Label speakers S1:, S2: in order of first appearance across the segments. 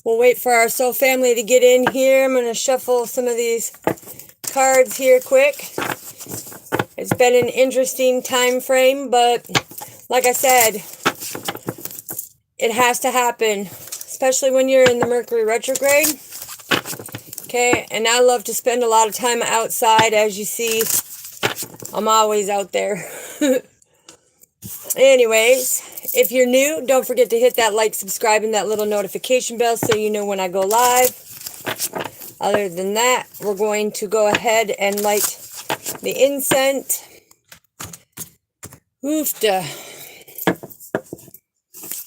S1: We'll wait for our soul family to get in here. I'm going to shuffle some of these cards here quick. It's been an interesting time frame, but like I said, it has to happen, especially when you're in the Mercury retrograde. Okay, and I love to spend a lot of time outside. As you see, I'm always out there. Anyways, if you're new, don't forget to hit that like, subscribe, and that little notification bell so you know when I go live. Other than that, we're going to go ahead and light the incense. Oofta.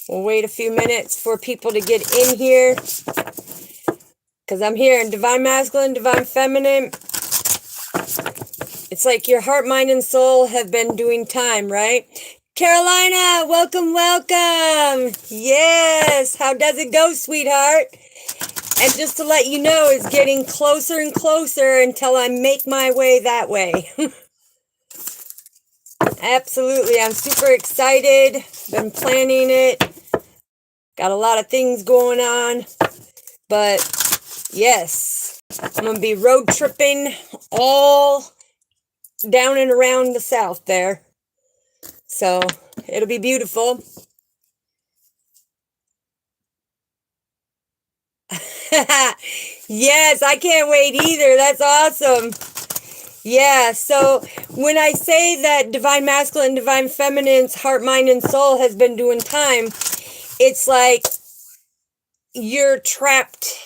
S1: We'll wait a few minutes for people to get in here, because I'm here in Divine Masculine, Divine Feminine. It's like your heart, mind, and soul have been doing time, right? Carolina, welcome, welcome. Yes, how does it go, sweetheart? And just to let you know, it's getting closer and closer until I make my way that way. Absolutely, I'm super excited. Been planning it. Got a lot of things going on. But yes, I'm going to be road tripping all down and around the south there. So it'll be beautiful. Yes, I can't wait either. That's awesome. Yeah, so when I say that Divine Masculine, Divine Feminine's heart, mind, and soul has been doing time, it's like you're trapped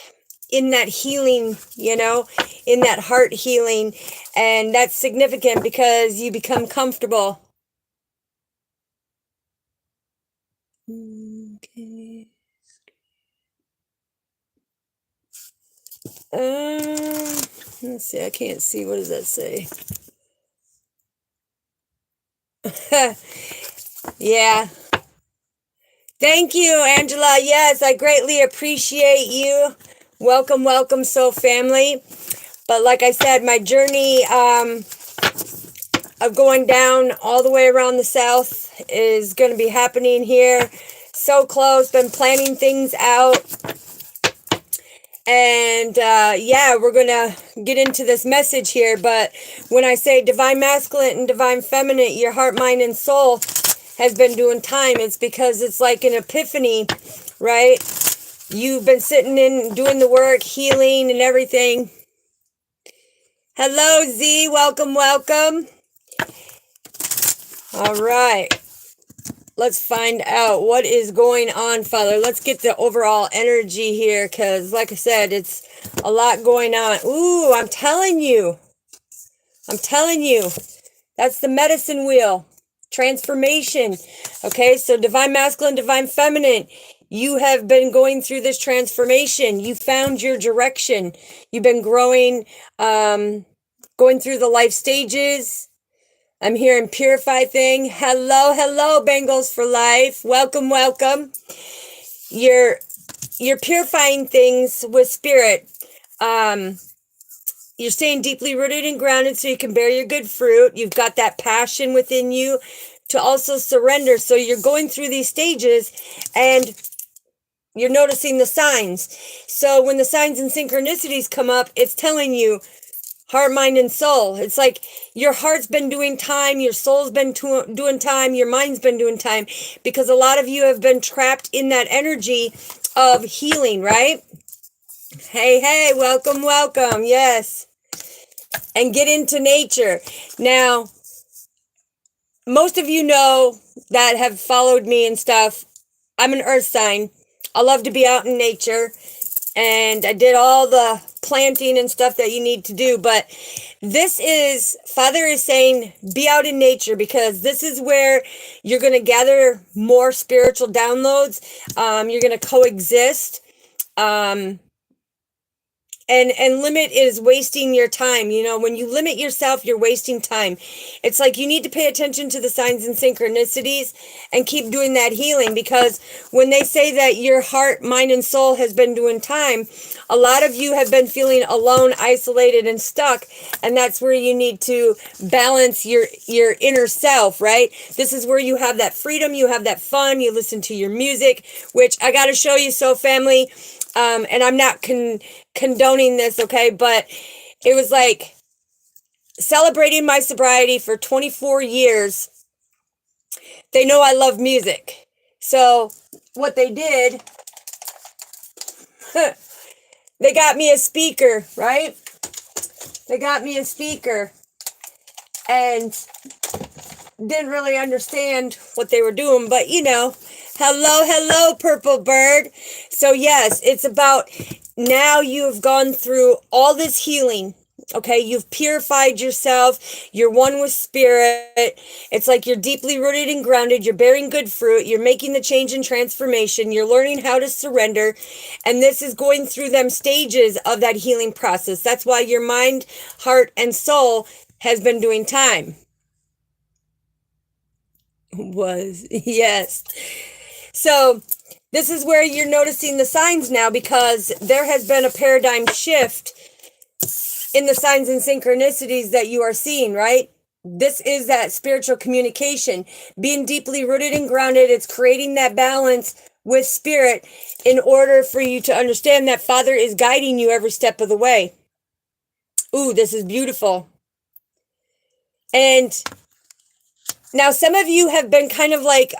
S1: in that healing, you know, in that heart healing. And that's significant because you become comfortable. Okay. Let's see, I can't see. What does that say? Yeah. Thank you, Angela. Yes, I greatly appreciate you. Welcome, welcome, soul family. But like I said, my journey of going down all the way around the south is going to be happening here. So close. Been planning things out. And yeah, we're going to get into this message here. But when I say Divine Masculine and Divine Feminine, your heart, mind, and soul has been doing time, it's because it's like an epiphany, right? You've been sitting in doing the work, healing and everything. Hello, Z. Welcome, welcome. All right. Let's find out what is going on, Father. Let's get the overall energy here, because like I said, it's a lot going on. Ooh, I'm telling you. I'm telling you. That's the medicine wheel. Transformation. Okay, so Divine Masculine, Divine Feminine. You have been going through this transformation. You found your direction. You've been growing, going through the life stages. I'm hearing purify thing. Hello, hello, Bengals for life. Welcome, welcome. You're purifying things with spirit. You're staying deeply rooted and grounded so you can bear your good fruit. You've got that passion within you to also surrender. So you're going through these stages and you're noticing the signs. So when the signs and synchronicities come up, it's telling you heart, mind, and soul. It's like your heart's been doing time, your soul's been doing time, your mind's been doing time, because a lot of you have been trapped in that energy of healing, right? Hey, hey, welcome, welcome. Yes. And get into nature. Now, most of you know that have followed me and stuff. I'm an earth sign. I love to be out in nature. And I did all the planting and stuff that you need to do. But this is, Father is saying, be out in nature, because this is where you're going to gather more spiritual downloads. You're going to coexist. And limit is wasting your time. You know, when you limit yourself, you're wasting time. It's like you need to pay attention to the signs and synchronicities and keep doing that healing, because when they say that your heart, mind, and soul has been doing time, a lot of you have been feeling alone, isolated, and stuck. And that's where you need to balance your inner self, right? This is where you have that freedom, you have that fun, you listen to your music, which I got to show you, so family. And I'm not condoning this, okay? But it was like celebrating my sobriety for 24 years. They know I love music. So what they did, they got me a speaker, right? They got me a speaker and didn't really understand what they were doing, but you know, hello, purple bird. So yes, it's about now you have gone through all this healing. Okay, you've purified yourself. You're one with spirit. It's like you're deeply rooted and grounded. You're bearing good fruit. You're making the change and transformation. You're learning how to surrender. And this is going through them stages of that healing process. That's why your mind, heart, and soul has been doing time. Yes. So this is where you're noticing the signs now, because there has been a paradigm shift in the signs and synchronicities that you are seeing, right? This is that spiritual communication, being deeply rooted and grounded. It's creating that balance with spirit in order for you to understand that Father is guiding you every step of the way. Ooh, this is beautiful. And now some of you have been kind of like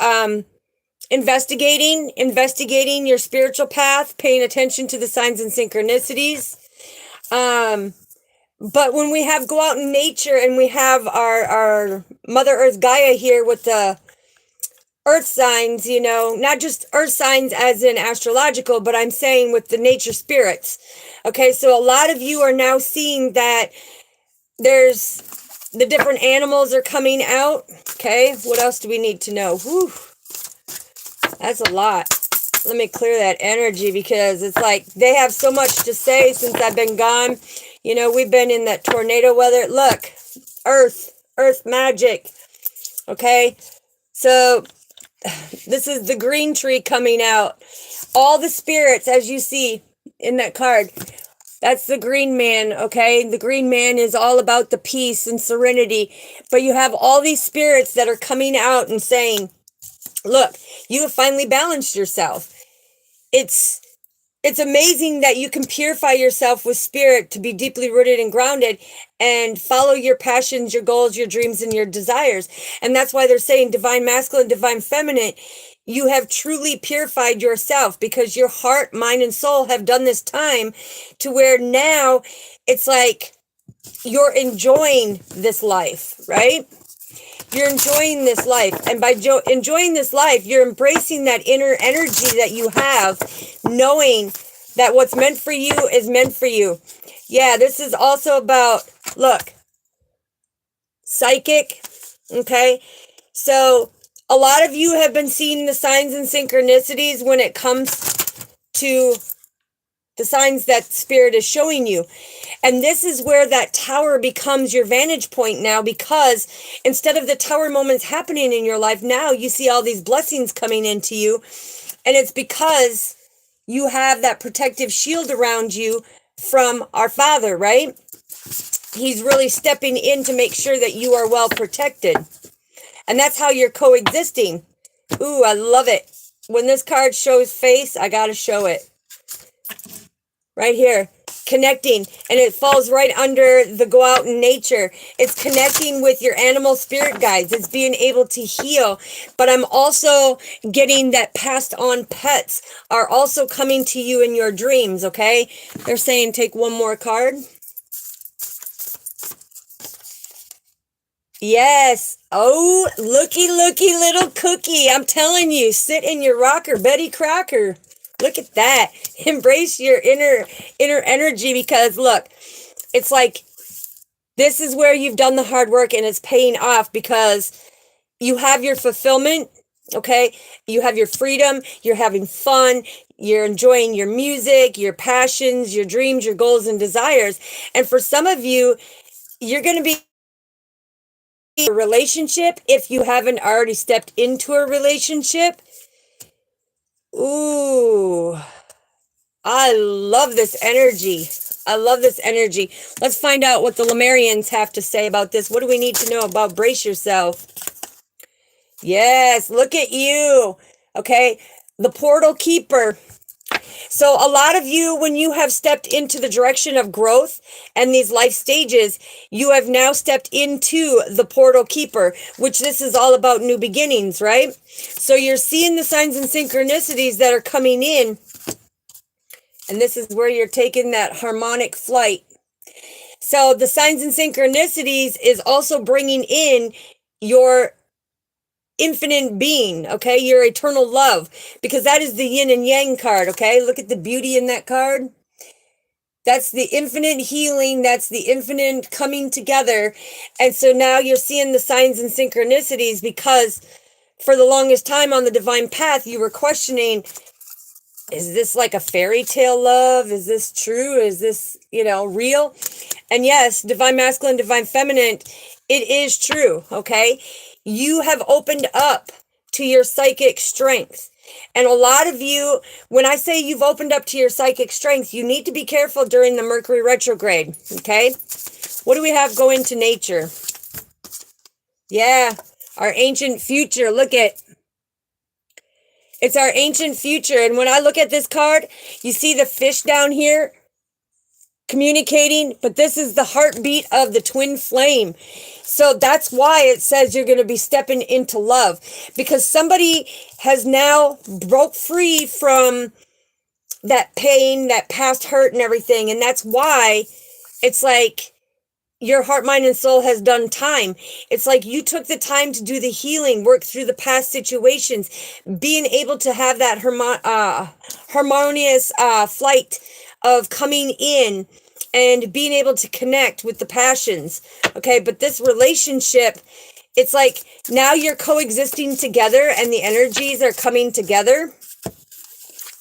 S1: investigating your spiritual path, paying attention to the signs and synchronicities. But when we have go out in nature and we have our Mother Earth Gaia here with the earth signs, you know, not just earth signs as in astrological, but I'm saying with the nature spirits. Okay, so a lot of you are now seeing that there's the different animals are coming out. Okay, what else do we need to know? Whew, that's a lot. Let me clear that energy, because it's like they have so much to say since I've been gone. You know, we've been in that tornado weather. Look, earth magic. Okay, so this is the green tree coming out. All the spirits, as you see in that card, that's the green man, okay? The green man is all about the peace and serenity. But you have all these spirits that are coming out and saying, look, you have finally balanced yourself. It's amazing that you can purify yourself with spirit to be deeply rooted and grounded and follow your passions, your goals, your dreams, and your desires. And that's why they're saying divine masculine, divine feminine. You have truly purified yourself, because your heart, mind, and soul have done this time to where now it's like you're enjoying this life, right? You're enjoying this life. And by enjoying this life, you're embracing that inner energy that you have, knowing that what's meant for you is meant for you. Yeah, this is also about, look, psychic, okay? So a lot of you have been seeing the signs and synchronicities when it comes to the signs that Spirit is showing you. And this is where that tower becomes your vantage point now, because instead of the tower moments happening in your life, now you see all these blessings coming into you. And it's because you have that protective shield around you from our Father, right? He's really stepping in to make sure that you are well protected. And that's how you're coexisting. Ooh, I love it. When this card shows face, I got to show it. Right here, connecting, and it falls right under the go out in nature. It's connecting with your animal spirit guides. It's being able to heal. But I'm also getting that passed on pets are also coming to you in your dreams, okay? They're saying take one more card. Yes. Oh, looky little cookie. I'm telling you, sit in your rocker, Betty Crocker. Look at that. Embrace your inner energy, because look, it's like this is where you've done the hard work and it's paying off, because you have your fulfillment, okay? You have your freedom, you're having fun, you're enjoying your music, your passions, your dreams, your goals and desires. And for some of you, you're going to be in a relationship if you haven't already stepped into a relationship. Ooh, I love this energy. I love this energy. Let's find out what the Lemurians have to say about this. What do we need to know about brace yourself? Yes, look at you. Okay, the portal keeper. So a lot of you, when you have stepped into the direction of growth and these life stages, you have now stepped into the portal keeper, which this is all about new beginnings, right? So you're seeing the signs and synchronicities that are coming in, and this is where you're taking that harmonic flight. So the signs and synchronicities is also bringing in your infinite being, okay? Your eternal love, because that is the yin and yang card, okay? Look at the beauty in that card. That's the infinite healing. That's the infinite coming together. And so now you're seeing the signs and synchronicities, because for the longest time on the divine path, you were questioning, is this like a fairy tale love? Is this true? Is this, real? And yes, divine masculine, divine feminine, it is true, okay? You have opened up to your psychic strength. And a lot of you, when I say you've opened up to your psychic strength, you need to be careful during the Mercury retrograde, okay? What do we have going to nature? Yeah, our ancient future. Look at, it's our ancient future. And when I look at this card, you see the fish down here communicating, but this is the heartbeat of the twin flame. So that's why it says you're going to be stepping into love, because somebody has now broke free from that pain, that past hurt and everything. And that's why it's like your heart, mind, and soul has done time. It's like you took the time to do the healing, work through the past situations, being able to have that harmonious flight of coming in and being able to connect with the passions. Okay, but this relationship, it's like now you're coexisting together and the energies are coming together.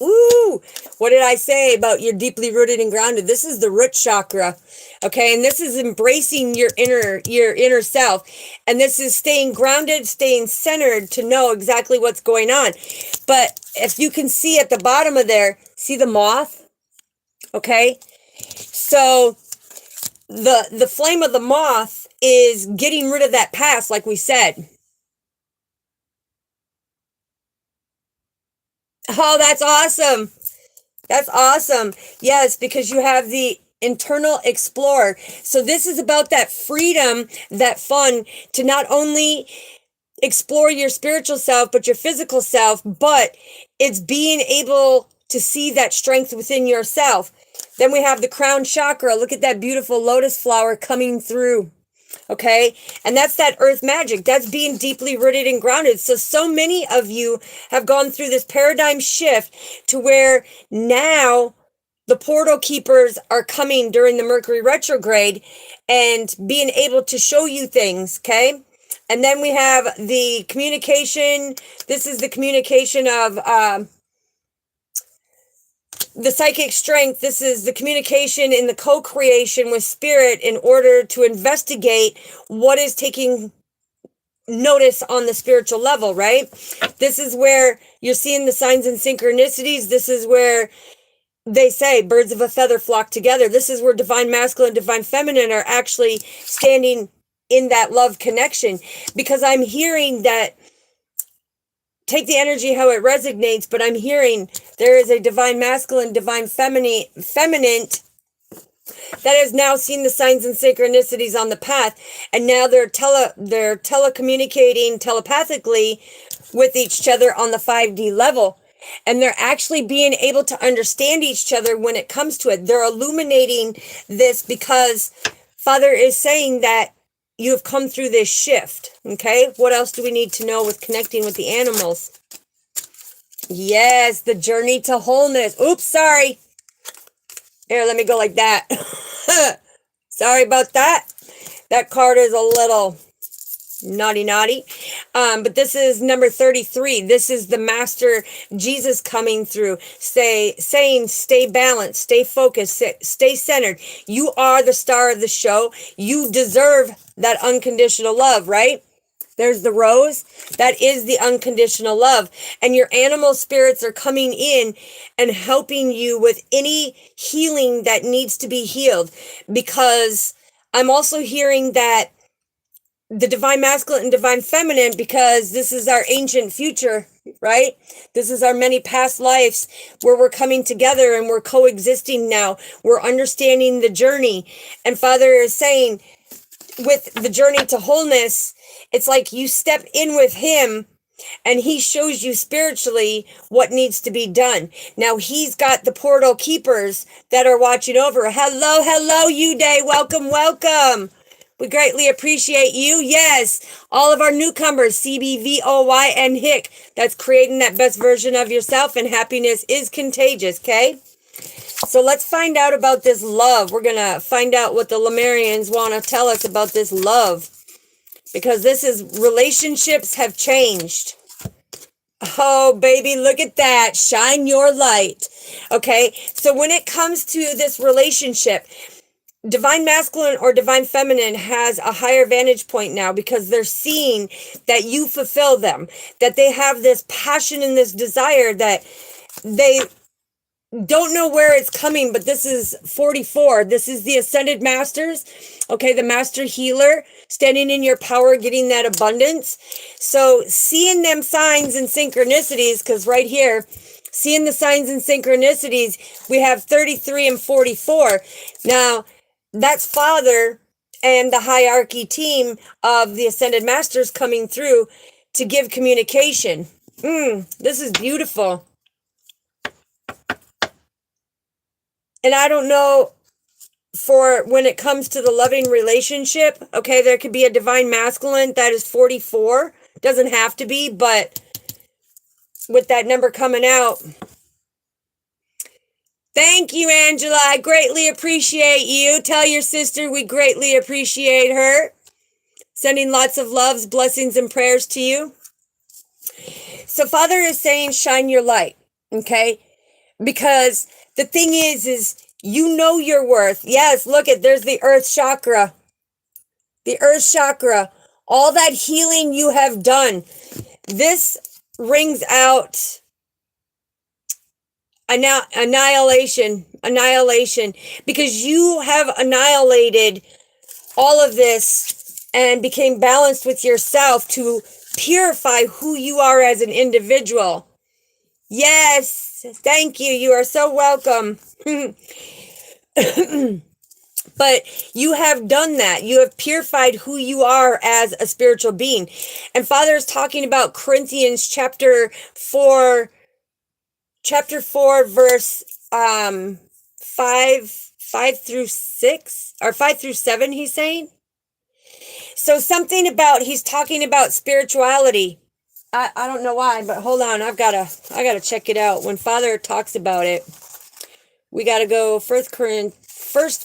S1: Ooh, what did I say about you're deeply rooted and grounded? This is the root chakra. Okay, and this is embracing your inner self. And this is staying grounded, staying centered to know exactly what's going on. But if you can see at the bottom of there, see the moth? Okay, so the flame of the moth is getting rid of that past, like we said. Oh, that's awesome. That's awesome. Yes, because you have the internal explorer. So this is about that freedom, that fun to not only explore your spiritual self, but your physical self, but it's being able to see that strength within yourself. Then we have the crown chakra. Look at that beautiful lotus flower coming through. Okay, and that's that earth magic. That's being deeply rooted and grounded. So many of you have gone through this paradigm shift to where now the portal keepers are coming during the Mercury retrograde and being able to show you things. Okay, and then we have the communication. This is the communication of the psychic strength. This is the communication in the co-creation with spirit in order to investigate what is taking notice on the spiritual level, right? This is where you're seeing the signs and synchronicities. This is where they say birds of a feather flock together. This is where divine masculine, divine feminine are actually standing in that love connection, because I'm hearing that. Take the energy how it resonates, but I'm hearing there is a divine masculine, divine feminine that has now seen the signs and synchronicities on the path, and now they're telecommunicating telepathically with each other on the 5D level, and they're actually being able to understand each other when it comes to it. They're illuminating this because Father is saying that you have come through this shift. Okay, what else do we need to know with connecting with the animals? Yes, the journey to wholeness. Oops, sorry. Here, let me go like that. Sorry about that. That card is a little naughty. But this is number 33. This is the master Jesus coming through, saying stay balanced, stay focused, stay centered. You are the star of the show. You deserve that unconditional love, right? There's the rose. That is the unconditional love. And your animal spirits are coming in and helping you with any healing that needs to be healed, because I'm also hearing that the divine masculine and divine feminine, because this is our ancient future. right? This is our many past lives where we're coming together and we're coexisting now. We're understanding the journey. And Father is saying, with the journey to wholeness, it's like you step in with him and he shows you spiritually what needs to be done. Now he's got the portal keepers that are watching over. Hello, hello, you day. Welcome, welcome. We greatly appreciate you. Yes, all of our newcomers, CBVOY and HICK. That's creating that best version of yourself, and happiness is contagious, okay? So let's find out about this love. We're going to find out what the Lemurians want to tell us about this love. Because this is, relationships have changed. Oh, baby, look at that. Shine your light. Okay, so when it comes to this relationship, divine masculine or divine feminine has a higher vantage point now because they're seeing that you fulfill them, that they have this passion and this desire that they don't know where it's coming, but this is 44. This is the ascended masters, okay, the master healer, standing in your power, getting that abundance. So seeing them signs and synchronicities, because right here, seeing the signs and synchronicities, we have 33 and 44. Now, that's Father and the hierarchy team of the ascended masters coming through to give communication. This is beautiful. And I don't know, for when it comes to the loving relationship, okay, there could be a divine masculine that is 44. Doesn't have to be, but with that number coming out. Thank you, Angela. I greatly appreciate you. Tell your sister we greatly appreciate her. Sending lots of loves, blessings, and prayers to you. So Father is saying, shine your light, okay? Because the thing is you know your worth. Yes, look at, there's the earth chakra. The earth chakra. All that healing you have done. This rings out annihilation, because you have annihilated all of this and became balanced with yourself to purify who you are as an individual. Yes, thank you. You are so welcome. But you have done that. You have purified who you are as a spiritual being. And Father is talking about Corinthians chapter 4, verse 5 through 6, or 5 through 7, he's saying. So something about, he's talking about spirituality. I don't know why, but hold on, I gotta check it out. When Father talks about it, we gotta go 1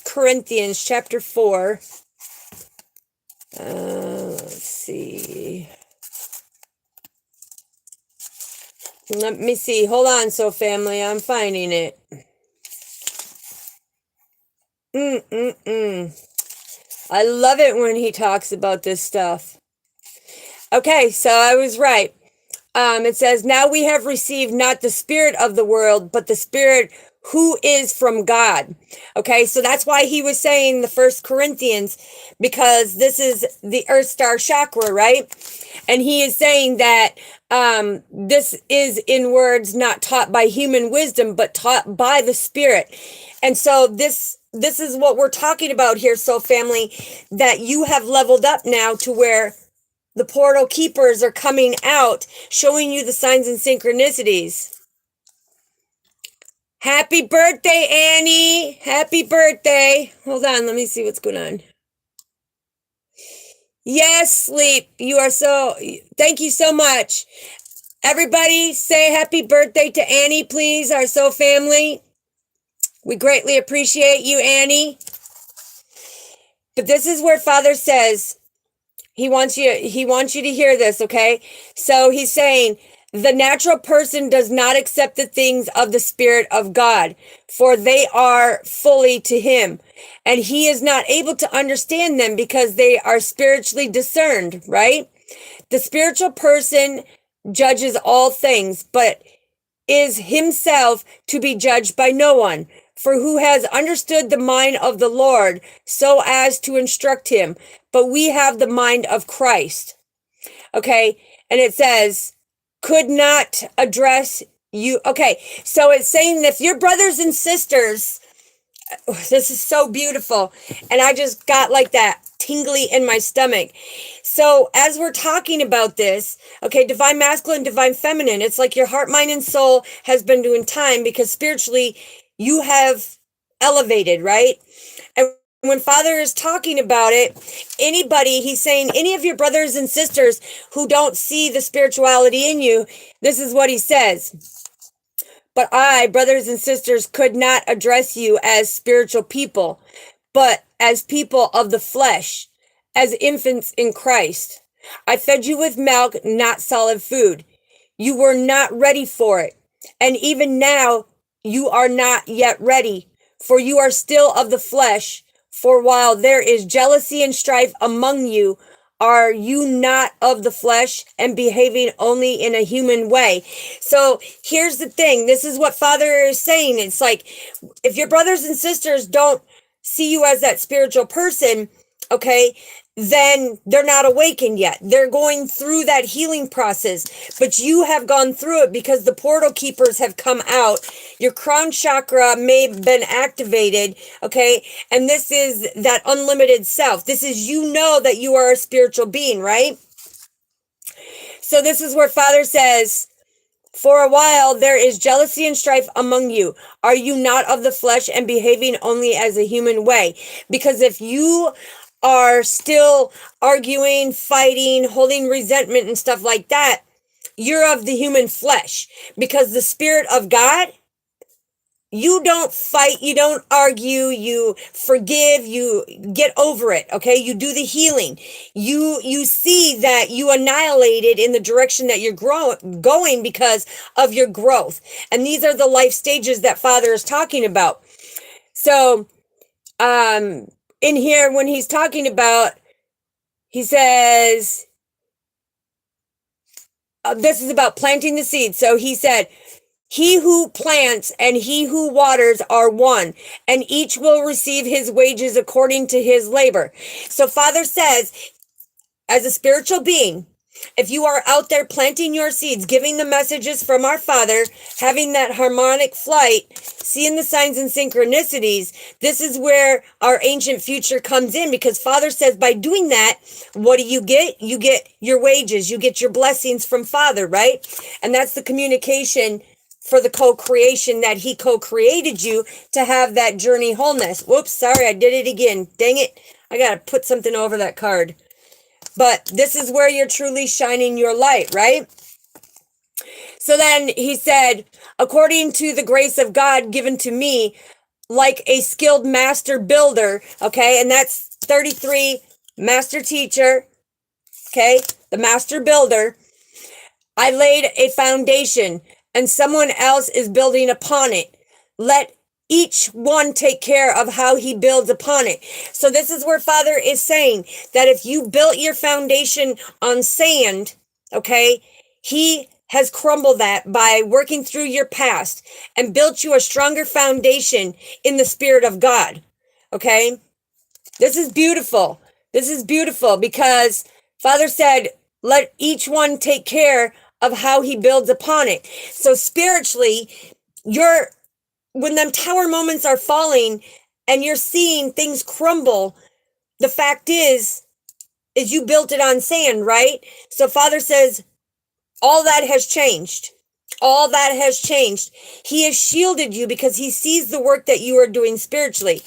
S1: Corinthians chapter 4. Let's see. Let me see. Hold on, so family, I'm finding it. I love it when he talks about this stuff. Okay, so I was right. It says, now we have received not the spirit of the world, but the spirit who is from God. Okay, so that's why he was saying the 1 Corinthians, because this is the earth star chakra, right? And he is saying that this is in words not taught by human wisdom, but taught by the spirit. And so this is what we're talking about here, so family, that you have leveled up now to where the portal keepers are coming out, showing you the signs and synchronicities. Happy birthday, Annie. Happy birthday. Hold on, let me see what's going on. Yes, Sleep. You are so, thank you so much. Everybody say happy birthday to Annie, please, our soul family. We greatly appreciate you, Annie. But this is where Father says, he wants you to hear this, okay? So he's saying, the natural person does not accept the things of the Spirit of God, for they are fully to him. And he is not able to understand them because they are spiritually discerned, right? The spiritual person judges all things, but is himself to be judged by no one. For who has understood the mind of the Lord so as to instruct him? But we have the mind of Christ. Okay, and it says, could not address you. Okay, so it's saying that if your brothers and sisters, this is so beautiful, and I just got like that tingly in my stomach. So as we're talking about this, okay, divine masculine, divine feminine, it's like your heart, mind, and soul has been doing time because spiritually you have elevated, right? And when Father is talking about it, anybody, he's saying any of your brothers and sisters who don't see the spirituality in you, this is what he says. But I, brothers and sisters, could not address you as spiritual people, but as people of the flesh, as infants in Christ. I fed you with milk, not solid food. You were not ready for it. And even now, you are not yet ready, for you are still of the flesh. For while there is jealousy and strife among you, are you not of the flesh and behaving only in a human way? So here's the thing. This is what Father is saying. It's like, if your brothers and sisters don't see you as that spiritual person, okay, then they're not awakened yet. They're going through that healing process, but you have gone through it because the portal keepers have come out. Your crown chakra may have been activated, okay? And this is that unlimited self. This is, you know that you are a spiritual being, right? So this is where Father says, for a while there is jealousy and strife among you. Are you not of the flesh and behaving only as a human way? Because if you are still arguing, fighting, holding resentment and stuff like that, you're of the human flesh. Because the Spirit of God, you don't fight, you don't argue, you forgive, you get over it, okay? You do the healing. You see that you annihilated in the direction that you're going because of your growth. And these are the life stages that Father is talking about. So, in here, when he's talking about, he says, this is about planting the seed. So he said, he who plants and he who waters are one, and each will receive his wages according to his labor. So Father says, as a spiritual being, if you are out there planting your seeds, giving the messages from our Father, having that harmonic flight, seeing the signs and synchronicities, this is where our ancient future comes in, because Father says by doing that, what do you get? You get your wages, you get your blessings from Father, right? And that's the communication for the co-creation that he co-created you to have that journey wholeness. Whoops, sorry, I did it again. Dang it. I got to put something over that card. But this is where you're truly shining your light, right? So then he said, according to the grace of God given to me, like a skilled master builder, okay? And that's 33, master teacher, okay? The master builder. I laid a foundation and someone else is building upon it. Let each one take care of how he builds upon it. So this is where Father is saying that if you built your foundation on sand, okay, he has crumbled that by working through your past and built you a stronger foundation in the Spirit of God, okay? This is beautiful. This is beautiful because Father said, let each one take care of how he builds upon it. So spiritually, when them tower moments are falling and you're seeing things crumble, the fact is you built it on sand, right? So Father says, all that has changed. All that has changed. He has shielded you because he sees the work that you are doing spiritually.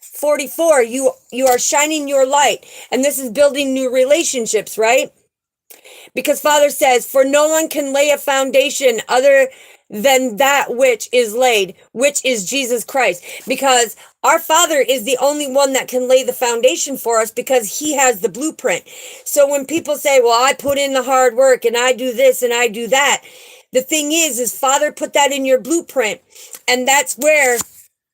S1: 44, you are shining your light. And this is building new relationships, right? Because Father says, for no one can lay a foundation other than that which is laid, which is Jesus Christ. Because our Father is the only one that can lay the foundation for us because he has the blueprint. So when people say, well, I put in the hard work and I do this and I do that, the thing is Father put that in your blueprint. And that's where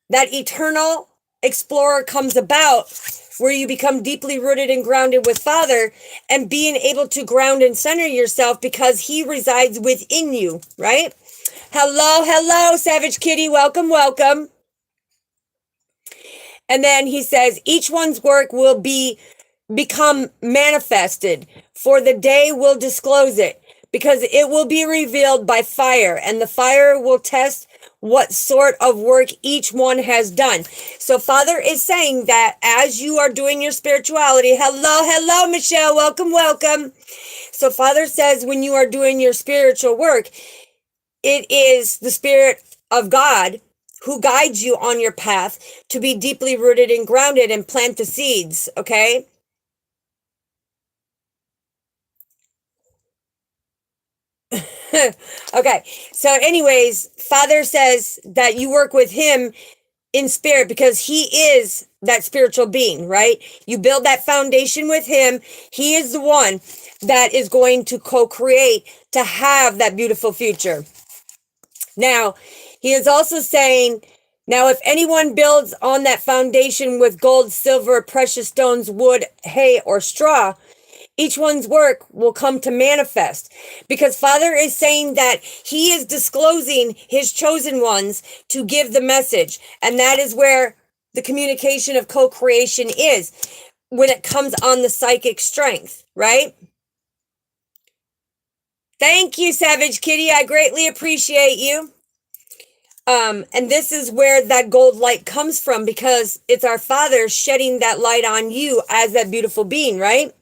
S1: that eternal explorer comes about, where you become deeply rooted and grounded with Father and being able to ground and center yourself because he resides within you, right? Hello, hello, Savage Kitty. Welcome, welcome. And then he says, each one's work will become manifested, for the day will disclose it. because it will be revealed by fire, and the fire will test what sort of work each one has done. So Father is saying that as you are doing your spirituality, hello, Michelle, welcome. So Father says when you are doing your spiritual work, it is the Spirit of God who guides you on your path to be deeply rooted and grounded and plant the seeds, okay? Okay, so anyways, Father says that you work with him in spirit because he is that spiritual being, right? You build that foundation with him. He is the one that is going to co-create to have that beautiful future. Now, he is also saying, now if anyone builds on that foundation with gold, silver, precious stones, wood, hay, or straw, each one's work will come to manifest, because Father is saying that he is disclosing his chosen ones to give the message. And that is where the communication of co-creation is when it comes on the psychic strength, right? Thank you, Savage Kitty. I greatly appreciate you. And this is where that gold light comes from, because it's our Father shedding that light on you as that beautiful being, right?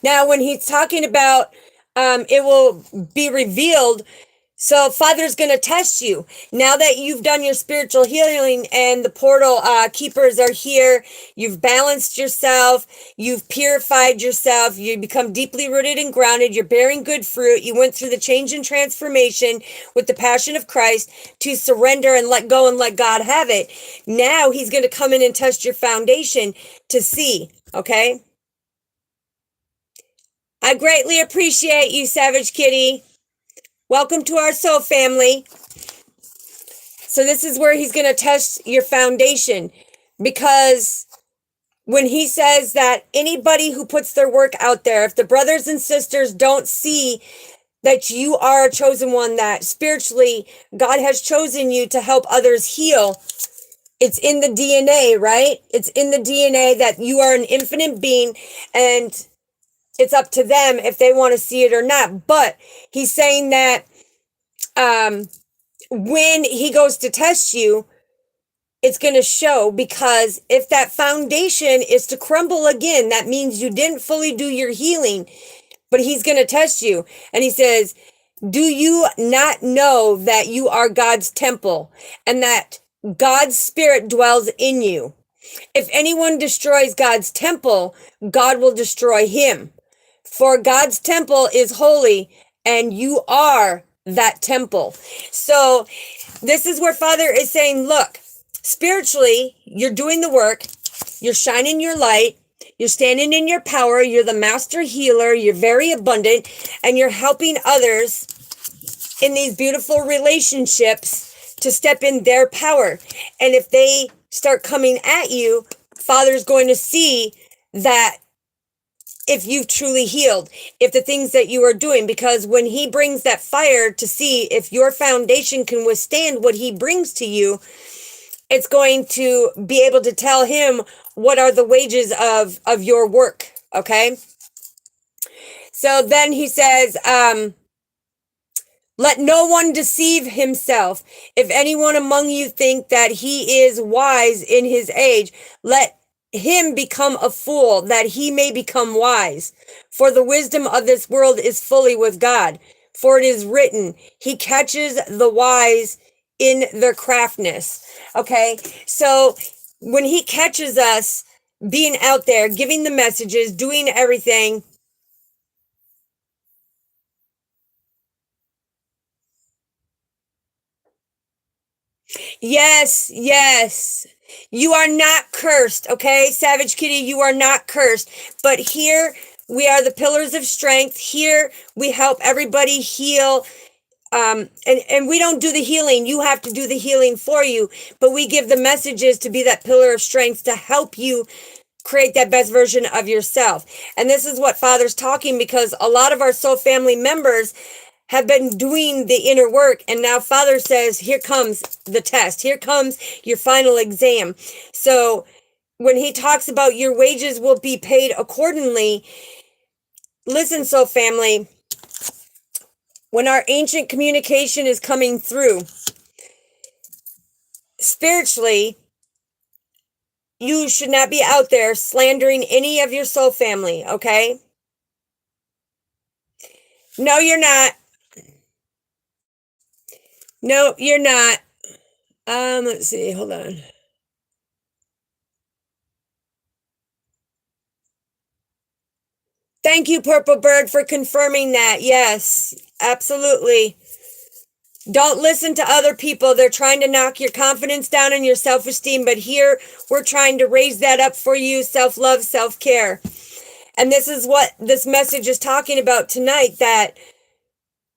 S1: Now, when he's talking about it will be revealed, so Father's going to test you. Now that you've done your spiritual healing and the portal keepers are here, you've balanced yourself, you've purified yourself, you become deeply rooted and grounded, you're bearing good fruit, you went through the change and transformation with the passion of Christ to surrender and let go and let God have it. Now he's going to come in and test your foundation to see, okay? I greatly appreciate you, Savage Kitty. Welcome to our soul family. So this is where he's going to test your foundation, because when he says that anybody who puts their work out there, if the brothers and sisters don't see that you are a chosen one, that spiritually God has chosen you to help others heal, it's in the DNA, right? It's in the DNA that you are an infinite being, and it's up to them if they want to see it or not. But he's saying that when he goes to test you, it's going to show, because if that foundation is to crumble again, that means you didn't fully do your healing. But he's going to test you. And he says, do you not know that you are God's temple and that God's spirit dwells in you? If anyone destroys God's temple, God will destroy him. For God's temple is holy, and you are that temple. So this is where Father is saying, look, spiritually, you're doing the work, you're shining your light, you're standing in your power, you're the master healer, you're very abundant, and you're helping others in these beautiful relationships to step in their power. And if they start coming at you, Father's going to see that if you've truly healed, if the things that you are doing, because when he brings that fire to see if your foundation can withstand what he brings to you, it's going to be able to tell him what are the wages of your work, okay? So then he says, let no one deceive himself. If anyone among you think that he is wise in his age, let him become a fool, that he may become wise. For the wisdom of this world is fully with God. For it is written, he catches the wise in their craftiness. Okay, so when he catches us being out there, giving the messages, doing everything, yes. You are not cursed, okay? Savage Kitty, you are not cursed. But here we are the pillars of strength. Here we help everybody heal. And we don't do the healing. You have to do the healing for you. But we give the messages to be that pillar of strength to help you create that best version of yourself. And this is what Father's talking, because a lot of our soul family members have been doing the inner work, and now Father says, here comes the test, here comes your final exam. So when he talks about your wages will be paid accordingly, listen, soul family, when our ancient communication is coming through, spiritually, you should not be out there slandering any of your soul family, okay? No, you're not. No, you're not. Let's see, hold on. Thank you, Purple Bird, for confirming that. Yes, absolutely. Don't listen to other people. They're trying to knock your confidence down and your self-esteem, but here we're trying to raise that up for you, self-love, self-care. And this is what this message is talking about tonight, that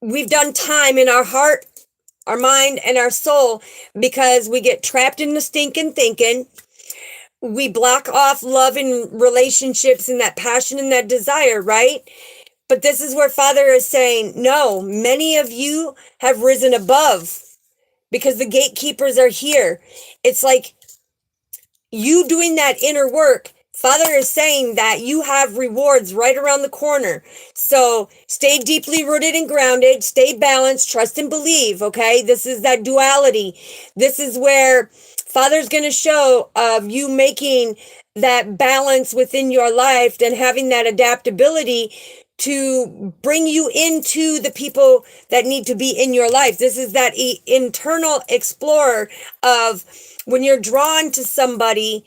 S1: we've done time in our heart, our mind, and our soul because we get trapped in the stinking thinking. We block off love and relationships and that passion and that desire, right? But this is where Father is saying, no, many of you have risen above because the gatekeepers are here. It's like you doing that inner work. Father is saying that you have rewards right around the corner. So stay deeply rooted and grounded, stay balanced, trust and believe, okay? This is that duality. This is where Father's going to show of you making that balance within your life and having that adaptability to bring you into the people that need to be in your life. This is that internal explorer of when you're drawn to somebody,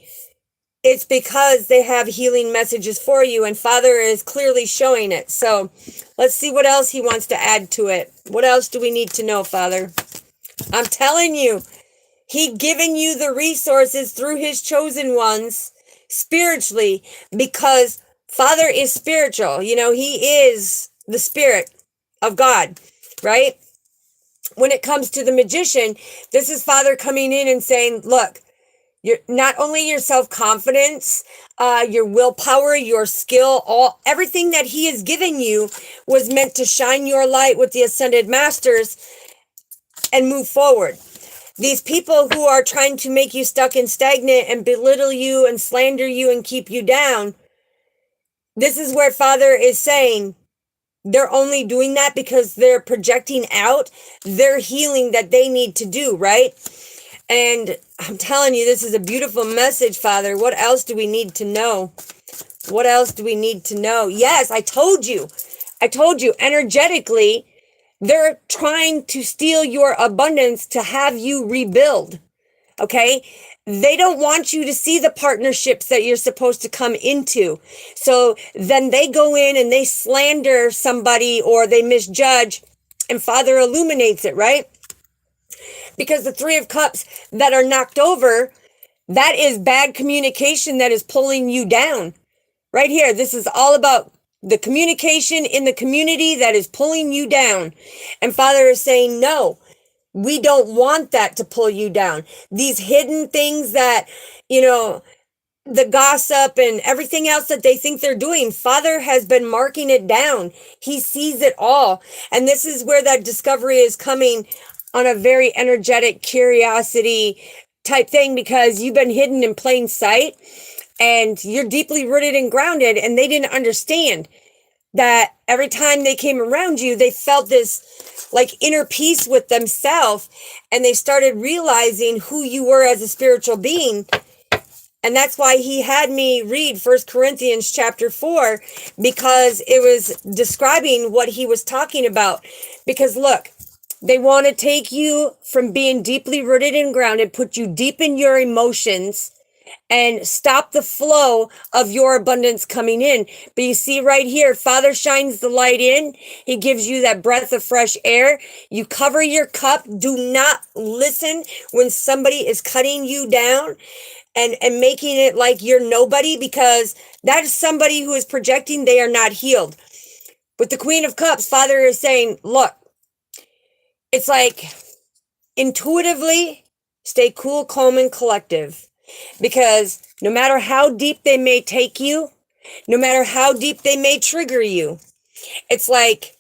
S1: it's because they have healing messages for you, and Father is clearly showing it. So let's see what else he wants to add to it. What else do we need to know, Father? I'm telling you, he given you the resources through his chosen ones spiritually, because Father is spiritual. You know, he is the Spirit of God, right? When it comes to the magician, this is Father coming in and saying, look, you're not only your self-confidence, your willpower, your skill, everything that he has given you was meant to shine your light with the ascended masters and move forward. These people who are trying to make you stuck and stagnant and belittle you and slander you and keep you down, this is where Father is saying they're only doing that because they're projecting out their healing that they need to do, right? And I'm telling you, this is a beautiful message, Father. What else do we need to know? What else do we need to know? Yes, I told you. Energetically, they're trying to steal your abundance to have you rebuild, okay? They don't want you to see the partnerships that you're supposed to come into. So then they go in and they slander somebody or they misjudge, and Father illuminates it, right? Because the Three of Cups that are knocked over, that is bad communication that is pulling you down. Right here, this is all about the communication in the community that is pulling you down. And Father is saying, no, we don't want that to pull you down. These hidden things that, you know, the gossip and everything else that they think they're doing, Father has been marking it down. He sees it all. And this is where that discovery is coming on a very energetic curiosity type thing, because you've been hidden in plain sight and you're deeply rooted and grounded, and they didn't understand that every time they came around you, they felt this like inner peace with themselves, and they started realizing who you were as a spiritual being. And that's why he had me read 1 Corinthians chapter 4, because it was describing what he was talking about. Because look, they want to take you from being deeply rooted and grounded, put you deep in your emotions, and stop the flow of your abundance coming in. But you see right here, Father shines the light in. He gives you that breath of fresh air. You cover your cup. Do not listen when somebody is cutting you down and making it like you're nobody, because that is somebody who is projecting they are not healed. With the Queen of Cups, Father is saying, look, it's like intuitively stay cool, calm, and collective. Because no matter how deep they may take you, no matter how deep they may trigger you, it's like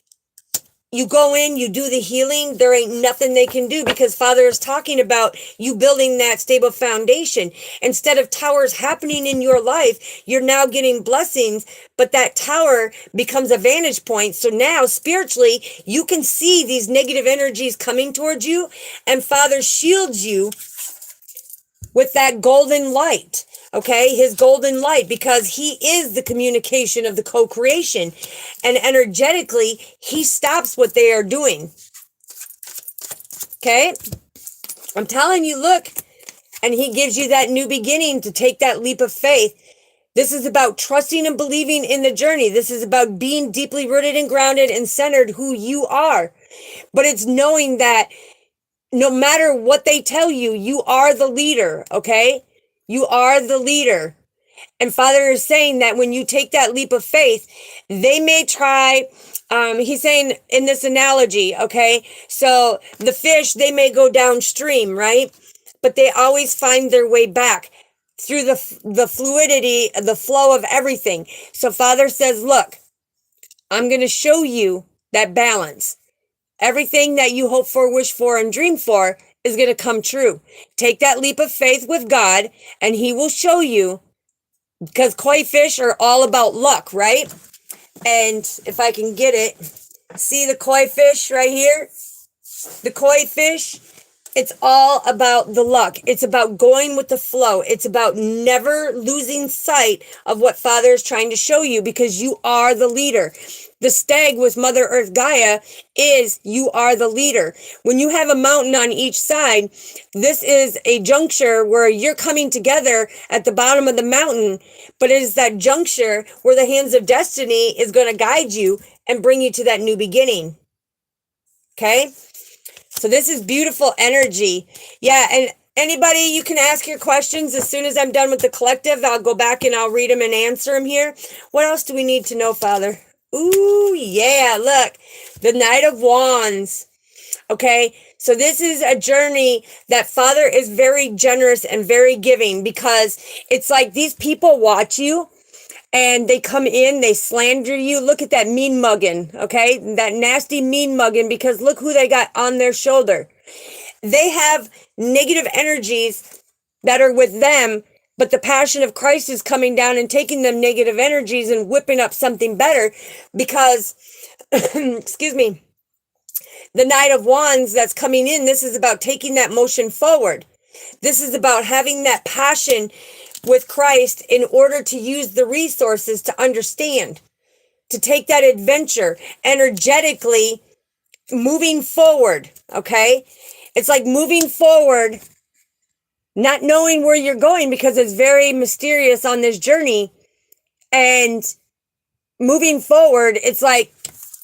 S1: you go in, you do the healing, there ain't nothing they can do, because Father is talking about you building that stable foundation. Instead of towers happening in your life, you're now getting blessings, but that tower becomes a vantage point. So now spiritually, you can see these negative energies coming towards you, and Father shields you with that golden light. Okay, his golden light, because he is the communication of the co-creation, and energetically he stops what they are doing. Okay, I'm telling you, look, and he gives you that new beginning to take that leap of faith. This is about trusting and believing in the journey. This is about being deeply rooted and grounded and centered who you are. But it's knowing that no matter what they tell you, you are the leader. Okay, you are the leader. And Father is saying that when you take that leap of faith, they may try, he's saying in this analogy, okay, so the fish, they may go downstream, right? But they always find their way back through the fluidity, the flow of everything. So Father says, look, I'm going to show you that balance. Everything that you hope for, wish for, and dream for is going to come true. Take that leap of faith with God, and he will show you. Because koi fish are all about luck, right? And if I can get it, see the koi fish right here? The koi fish, it's all about the luck. It's about going with the flow. It's about never losing sight of what Father is trying to show you, because you are the leader. The stag with Mother Earth Gaia is you are the leader. When you have a mountain on each side, this is a juncture where you're coming together at the bottom of the mountain, but it is that juncture where the hands of destiny is going to guide you and bring you to that new beginning. Okay? So this is beautiful energy. Yeah, and anybody, you can ask your questions as soon as I'm done with the collective. I'll go back and I'll read them and answer them here. What else do we need to know, Father? Ooh, yeah, look, the Knight of Wands. Okay, so this is a journey that Father is very generous and very giving, because it's like these people watch you and they come in, they slander you. Look at that mean mugging, okay? That nasty mean mugging, because look who they got on their shoulder. They have negative energies that are with them, but the passion of Christ is coming down and taking them negative energies and whipping up something better, because, excuse me, the Knight of Wands that's coming in, this is about taking that motion forward. This is about having that passion with Christ in order to use the resources to understand, to take that adventure energetically, moving forward, okay? It's like moving forward, not knowing where you're going, because it's very mysterious on this journey. And moving forward, it's like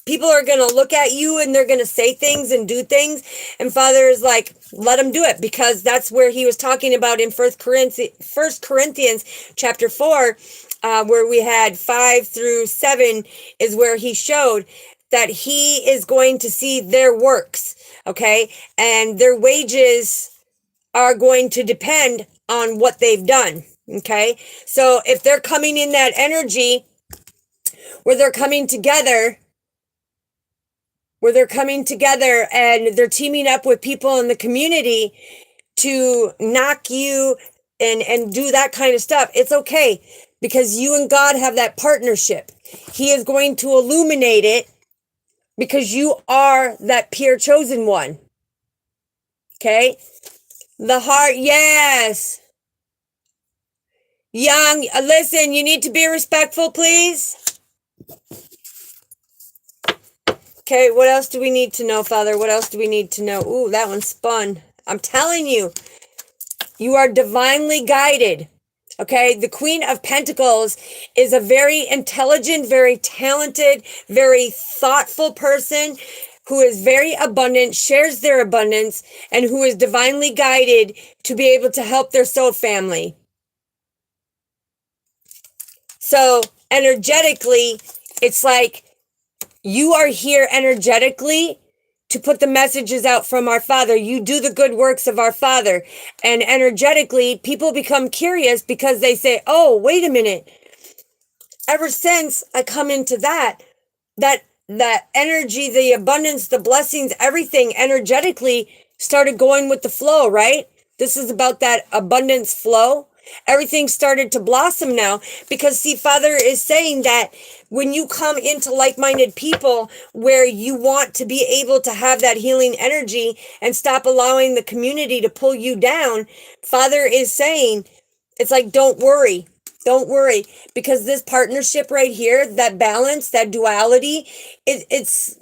S1: people are going to look at you and they're going to say things and do things. And Father is like, let them do it, because that's where he was talking about in 1 Corinthians chapter 4, where we had 5 through 7 is where he showed that he is going to see their works, okay? And their wages are going to depend on what they've done, okay? So if they're coming in that energy where they're coming together, and they're teaming up with people in the community to knock you and do that kind of stuff, it's okay, because you and God have that partnership. He is going to illuminate it, because you are that pure chosen one, okay? The heart, yes. Young, listen, you need to be respectful, please. Okay, what else do we need to know, Father? What else do we need to know? Ooh, that one spun. I'm telling you, you are divinely guided. Okay, the Queen of Pentacles is a very intelligent, very talented, very thoughtful person who is very abundant, shares their abundance, and who is divinely guided to be able to help their soul family. So energetically, it's like you are here energetically to put the messages out from our Father. You do the good works of our Father. And energetically, people become curious, because they say, oh, wait a minute. Ever since I come into that that energy, the abundance, the blessings, everything energetically started going with the flow, right? This is about that abundance flow. Everything started to blossom now because, see, Father is saying that when you come into like-minded people where you want to be able to have that healing energy and stop allowing the community to pull you down, Father is saying, it's like, don't worry. Don't worry, because this partnership right here, that balance, that duality, it's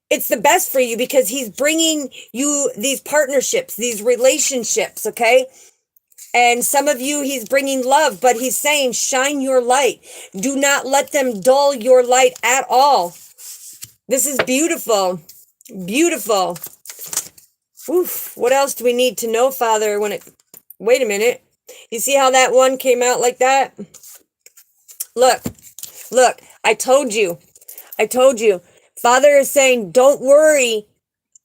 S1: the best for you because he's bringing you these partnerships, these relationships, okay? And some of you, he's bringing love, but he's saying, shine your light. Do not let them dull your light at all. This is beautiful. Beautiful. Oof. What else do we need to know, Father, wait a minute. You see how that one came out like that? Look, I told you. Father is saying, don't worry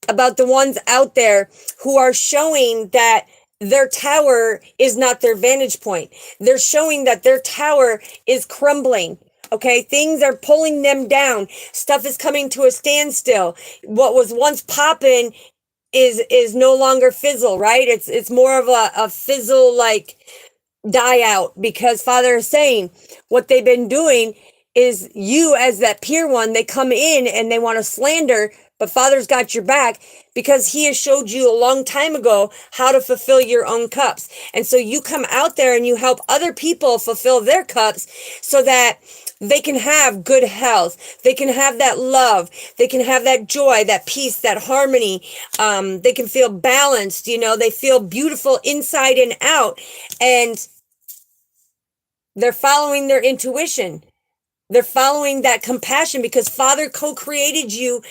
S1: about the ones out there who are showing that their tower is not their vantage point. They're showing that their tower is crumbling. Okay, things are pulling them down. Stuff is coming to a standstill. What was once popping is no longer fizzle, right? It's more of a fizzle, like die out, because Father is saying what they've been doing is, you as that peer one, they come in and they want to slander, but Father's got your back because he has showed you a long time ago how to fulfill your own cups. And so you come out there and you help other people fulfill their cups so that they can have good health. They can have that love. They can have that joy, that peace, that harmony. They can feel balanced, they feel beautiful inside and out. And they're following their intuition. They're following that compassion because Father co-created you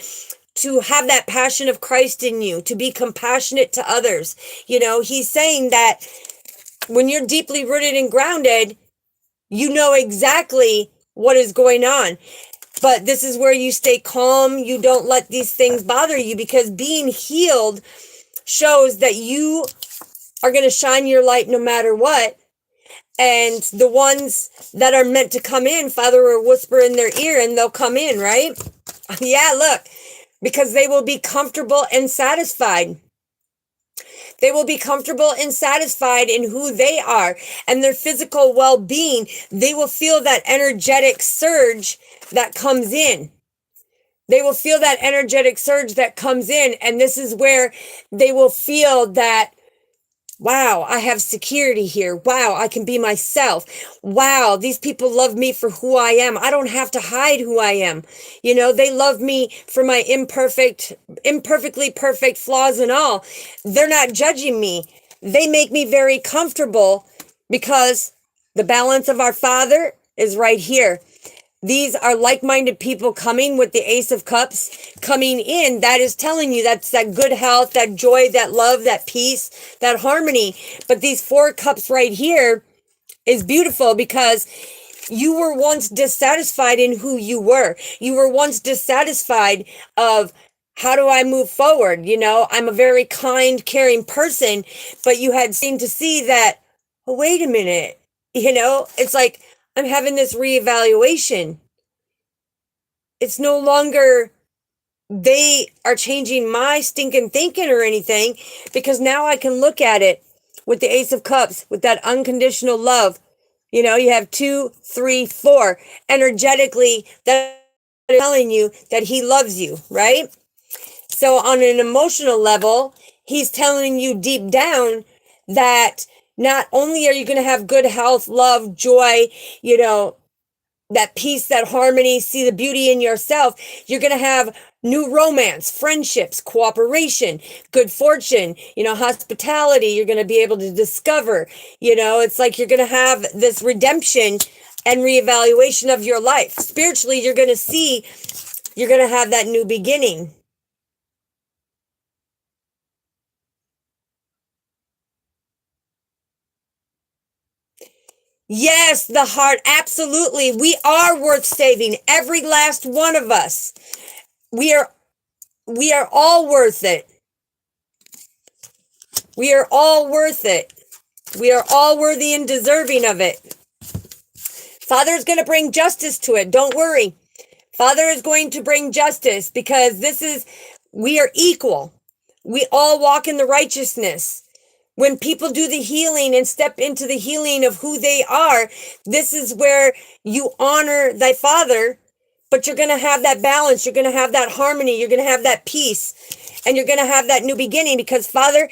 S1: to have that passion of Christ in you, to be compassionate to others. He's saying that when you're deeply rooted and grounded, you know exactly what is going on. But this is where you stay calm. You don't let these things bother you, because being healed shows that you are going to shine your light no matter what. And the ones that are meant to come in, Father will whisper in their ear and they'll come in, right? Yeah, look, because they will be comfortable and satisfied. They will be comfortable and satisfied in who they are and their physical well-being. They will feel that energetic surge that comes in. They will feel that energetic surge that comes in. And this is where they will feel that, wow, I have security here. Wow, I can be myself. Wow, these people love me for who I am. I don't have to hide who I am. They love me for my imperfectly perfect flaws and all. They're not judging me. They make me very comfortable because the balance of our Father is right here. These are like-minded people coming with the Ace of Cups coming in. That is telling you that's that good health, that joy, that love, that peace, that harmony. But these 4 cups right here is beautiful because you were once dissatisfied in who you were. You were once dissatisfied of, how do I move forward? I'm a very kind, caring person, but you had seemed to see that, oh, wait a minute. It's like, I'm having this reevaluation. It's no longer they are changing my stinking thinking or anything, because now I can look at it with the Ace of Cups, with that unconditional love. You have 2, 3, 4. Energetically, that is telling you that he loves you, right? So on an emotional level, he's telling you deep down that not only are you going to have good health, love, joy, that peace, that harmony, see the beauty in yourself, you're going to have new romance, friendships, cooperation, good fortune, hospitality. You're going to be able to discover, it's like you're going to have this redemption and reevaluation of your life. Spiritually, you're going to have that new beginning. Yes, the heart. Absolutely. We are worth saving. Every last one of us. We are all worth it. We are all worth it. We are all worthy and deserving of it. Father's going to bring justice to it. Don't worry. Father is going to bring justice because we are equal. We all walk in the righteousness. When people do the healing and step into the healing of who they are, this is where you honor thy Father, but you're going to have that balance. You're going to have that harmony. You're going to have that peace, and you're going to have that new beginning because Father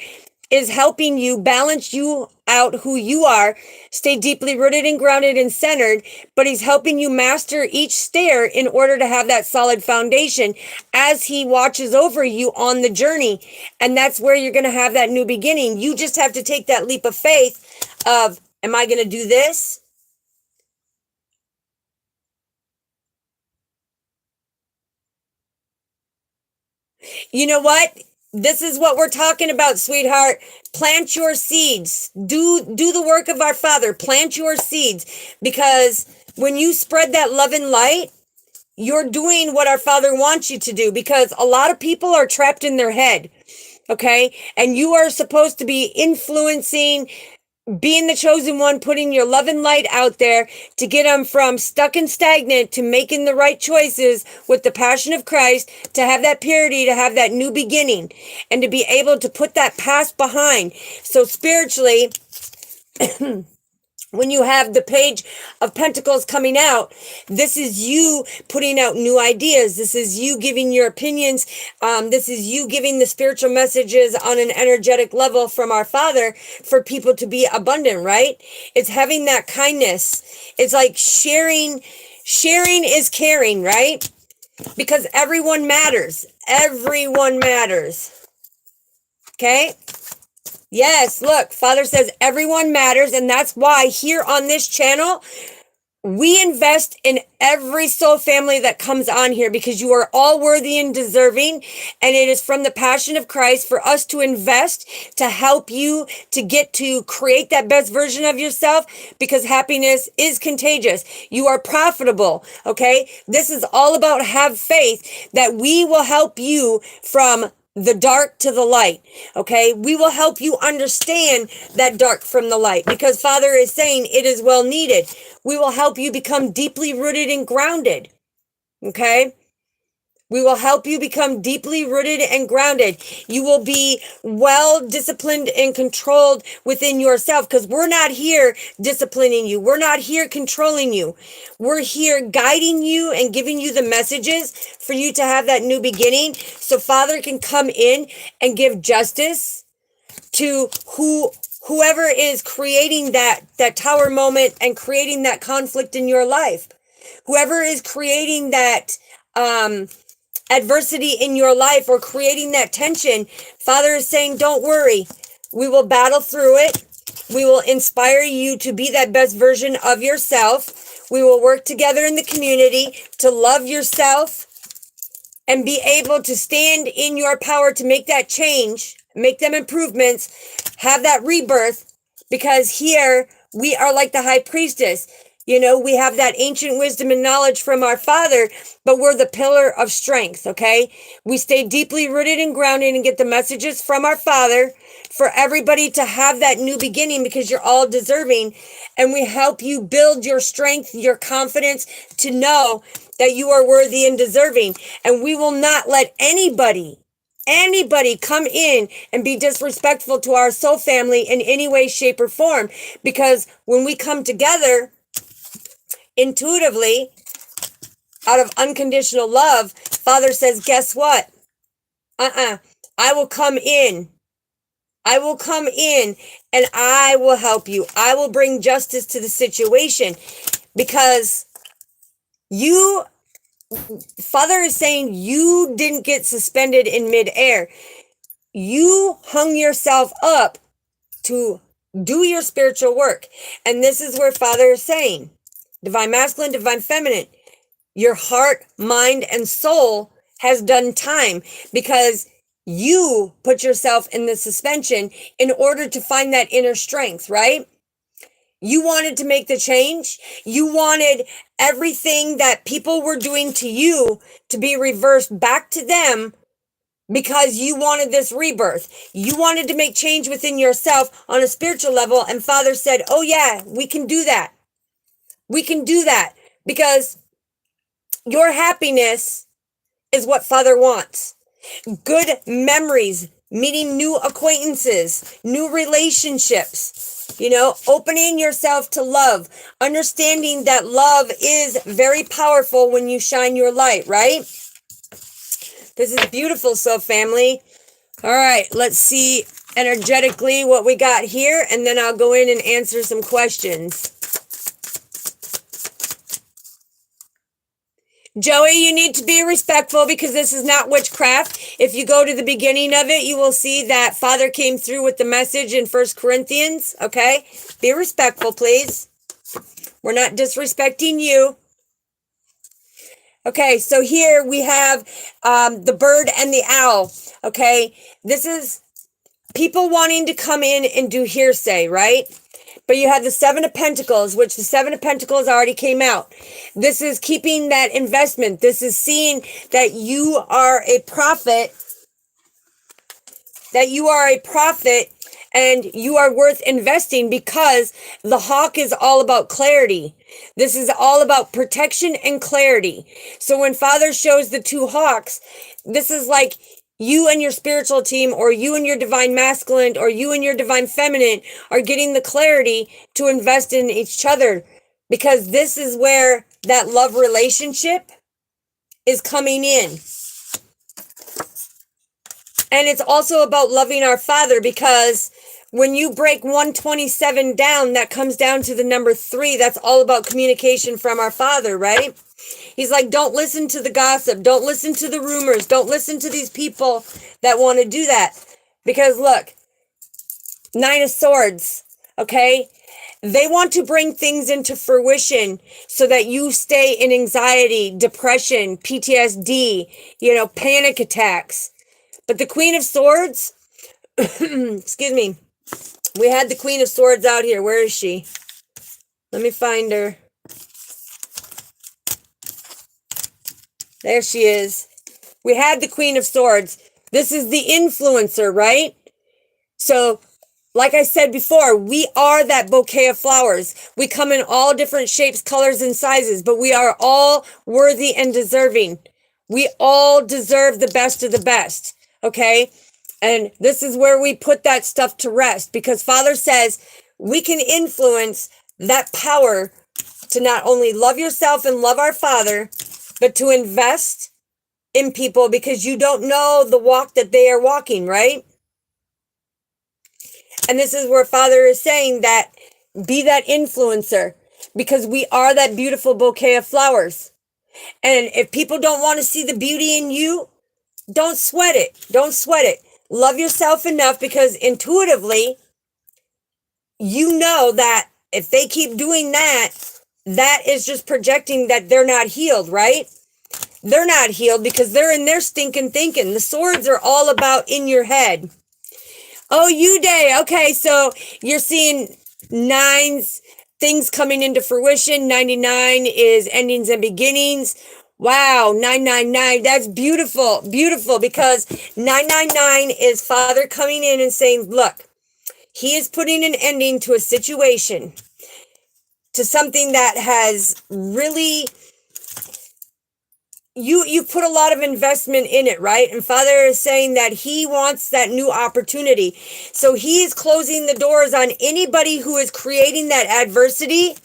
S1: is helping you balance you out who you are, stay deeply rooted and grounded and centered, but he's helping you master each stair in order to have that solid foundation as he watches over you on the journey. And that's where you're going to have that new beginning. You just have to take that leap of faith of, am I going to do this? You know what? This is what we're talking about, sweetheart. Plant your seeds. Do the work of our Father. Plant your seeds, because when you spread that love and light, you're doing what our Father wants you to do, because a lot of people are trapped in their head. Okay? And you are supposed to be influencing, being the chosen one, putting your love and light out there to get them from stuck and stagnant to making the right choices with the passion of Christ, to have that purity, to have that new beginning, and to be able to put that past behind. So spiritually, when you have the Page of Pentacles coming out, this is you putting out new ideas. This is you giving your opinions. This is you giving the spiritual messages on an energetic level from our Father for people to be abundant, right? It's having that kindness. It's like sharing. Sharing is caring, right? Because everyone matters. Everyone matters. Okay? Yes, look, Father says everyone matters, and that's why here on this channel, we invest in every soul family that comes on here, because you are all worthy and deserving, and it is from the passion of Christ for us to invest to help you to get to create that best version of yourself, because happiness is contagious. You are profitable, okay? This is all about have faith that we will help you from the dark to the light, okay? We will help you understand that dark from the light, because Father is saying it is well needed. We will help you become deeply rooted and grounded, okay? We will help you become deeply rooted and grounded. You will be well disciplined and controlled within yourself, because we're not here disciplining you. We're not here controlling you. We're here guiding you and giving you the messages for you to have that new beginning, so Father can come in and give justice to whoever is creating that tower moment and creating that conflict in your life. Whoever is creating that adversity in your life or creating that tension, Father is saying, don't worry. We will battle through it. We will inspire you to be that best version of yourself. We will work together in the community to love yourself and be able to stand in your power to make that change, make them improvements, have that rebirth, because here we are like the high priestess. You know, we have that ancient wisdom and knowledge from our Father, but we're the pillar of strength, okay? We stay deeply rooted and grounded and get the messages from our Father for everybody to have that new beginning, because you're all deserving. And we help you build your strength, your confidence to know that you are worthy and deserving. And we will not let anybody come in and be disrespectful to our soul family in any way, shape, or form. Because when we come together intuitively, out of unconditional love, Father says, guess what? I will come in. I will come in and I will help you. I will bring justice to the situation, because you, Father is saying, you didn't get suspended in midair. You hung yourself up to do your spiritual work. And this is where Father is saying, divine masculine, divine feminine, your heart, mind, and soul has done time, because you put yourself in the suspension in order to find that inner strength, right? You wanted to make the change. You wanted everything that people were doing to you to be reversed back to them, because you wanted this rebirth. You wanted to make change within yourself on a spiritual level. And Father said, oh yeah, we can do that. We can do that, because Your happiness is what Father wants. Good memories, meeting new acquaintances, new relationships, opening yourself to love, understanding that love is very powerful when you shine your light, right? This is beautiful, so family. All right, let's see energetically what we got here, and then I'll go in and answer some questions. Joey, you need to be respectful because this is not witchcraft. If you go to the beginning of it, you will see that Father came through with the message in 1 Corinthians, okay? Be respectful, please. We're not disrespecting you. Okay, so here we have the bird and the owl, okay? This is people wanting to come in and do hearsay, right? But you have the Seven of Pentacles, which the Seven of Pentacles already came out. This is keeping that investment. This is seeing that you are a prophet, and you are worth investing because the hawk is all about clarity. This is all about protection and clarity. So when Father shows the two hawks, this is like you and your spiritual team, or you and your divine masculine, or you and your divine feminine are getting the clarity to invest in each other, because this is where that love relationship is coming in. And it's also about loving our Father, because when you break 127 down, that comes down to the number 3. That's all about communication from our Father, right? He's like, don't listen to the gossip. Don't listen to the rumors. Don't listen to these people that want to do that. Because look, 9 of Swords, okay? They want to bring things into fruition so that you stay in anxiety, depression, PTSD, panic attacks. But the Queen of Swords, excuse me, we had the Queen of Swords out here. Where is she? Let me find her. There she is. We had the Queen of Swords. This is the influencer, right? So, like I said before, we are that bouquet of flowers. We come in all different shapes, colors, and sizes, but we are all worthy and deserving. We all deserve the best of the best, okay? And this is where we put that stuff to rest, because Father says we can influence that power to not only love yourself and love our Father, but to invest in people, because you don't know the walk that they are walking, right? And this is where Father is saying that be that influencer, because we are that beautiful bouquet of flowers. And if people don't want to see the beauty in you, don't sweat it. Don't sweat it. Love yourself enough, because intuitively, you know that if they keep doing that, that is just projecting that they're not healed, right? They're not healed because they're in their stinking thinking. The swords are all about in your head. Oh, you day. Okay, so you're seeing 9s, things coming into fruition. 99 is endings and beginnings. Wow, 999. That's beautiful, beautiful, because 999 is Father coming in and saying, look, he is putting an ending to a situation, to something that has really, you put a lot of investment in it, right? And Father is saying that he wants that new opportunity. So he is closing the doors on anybody who is creating that adversity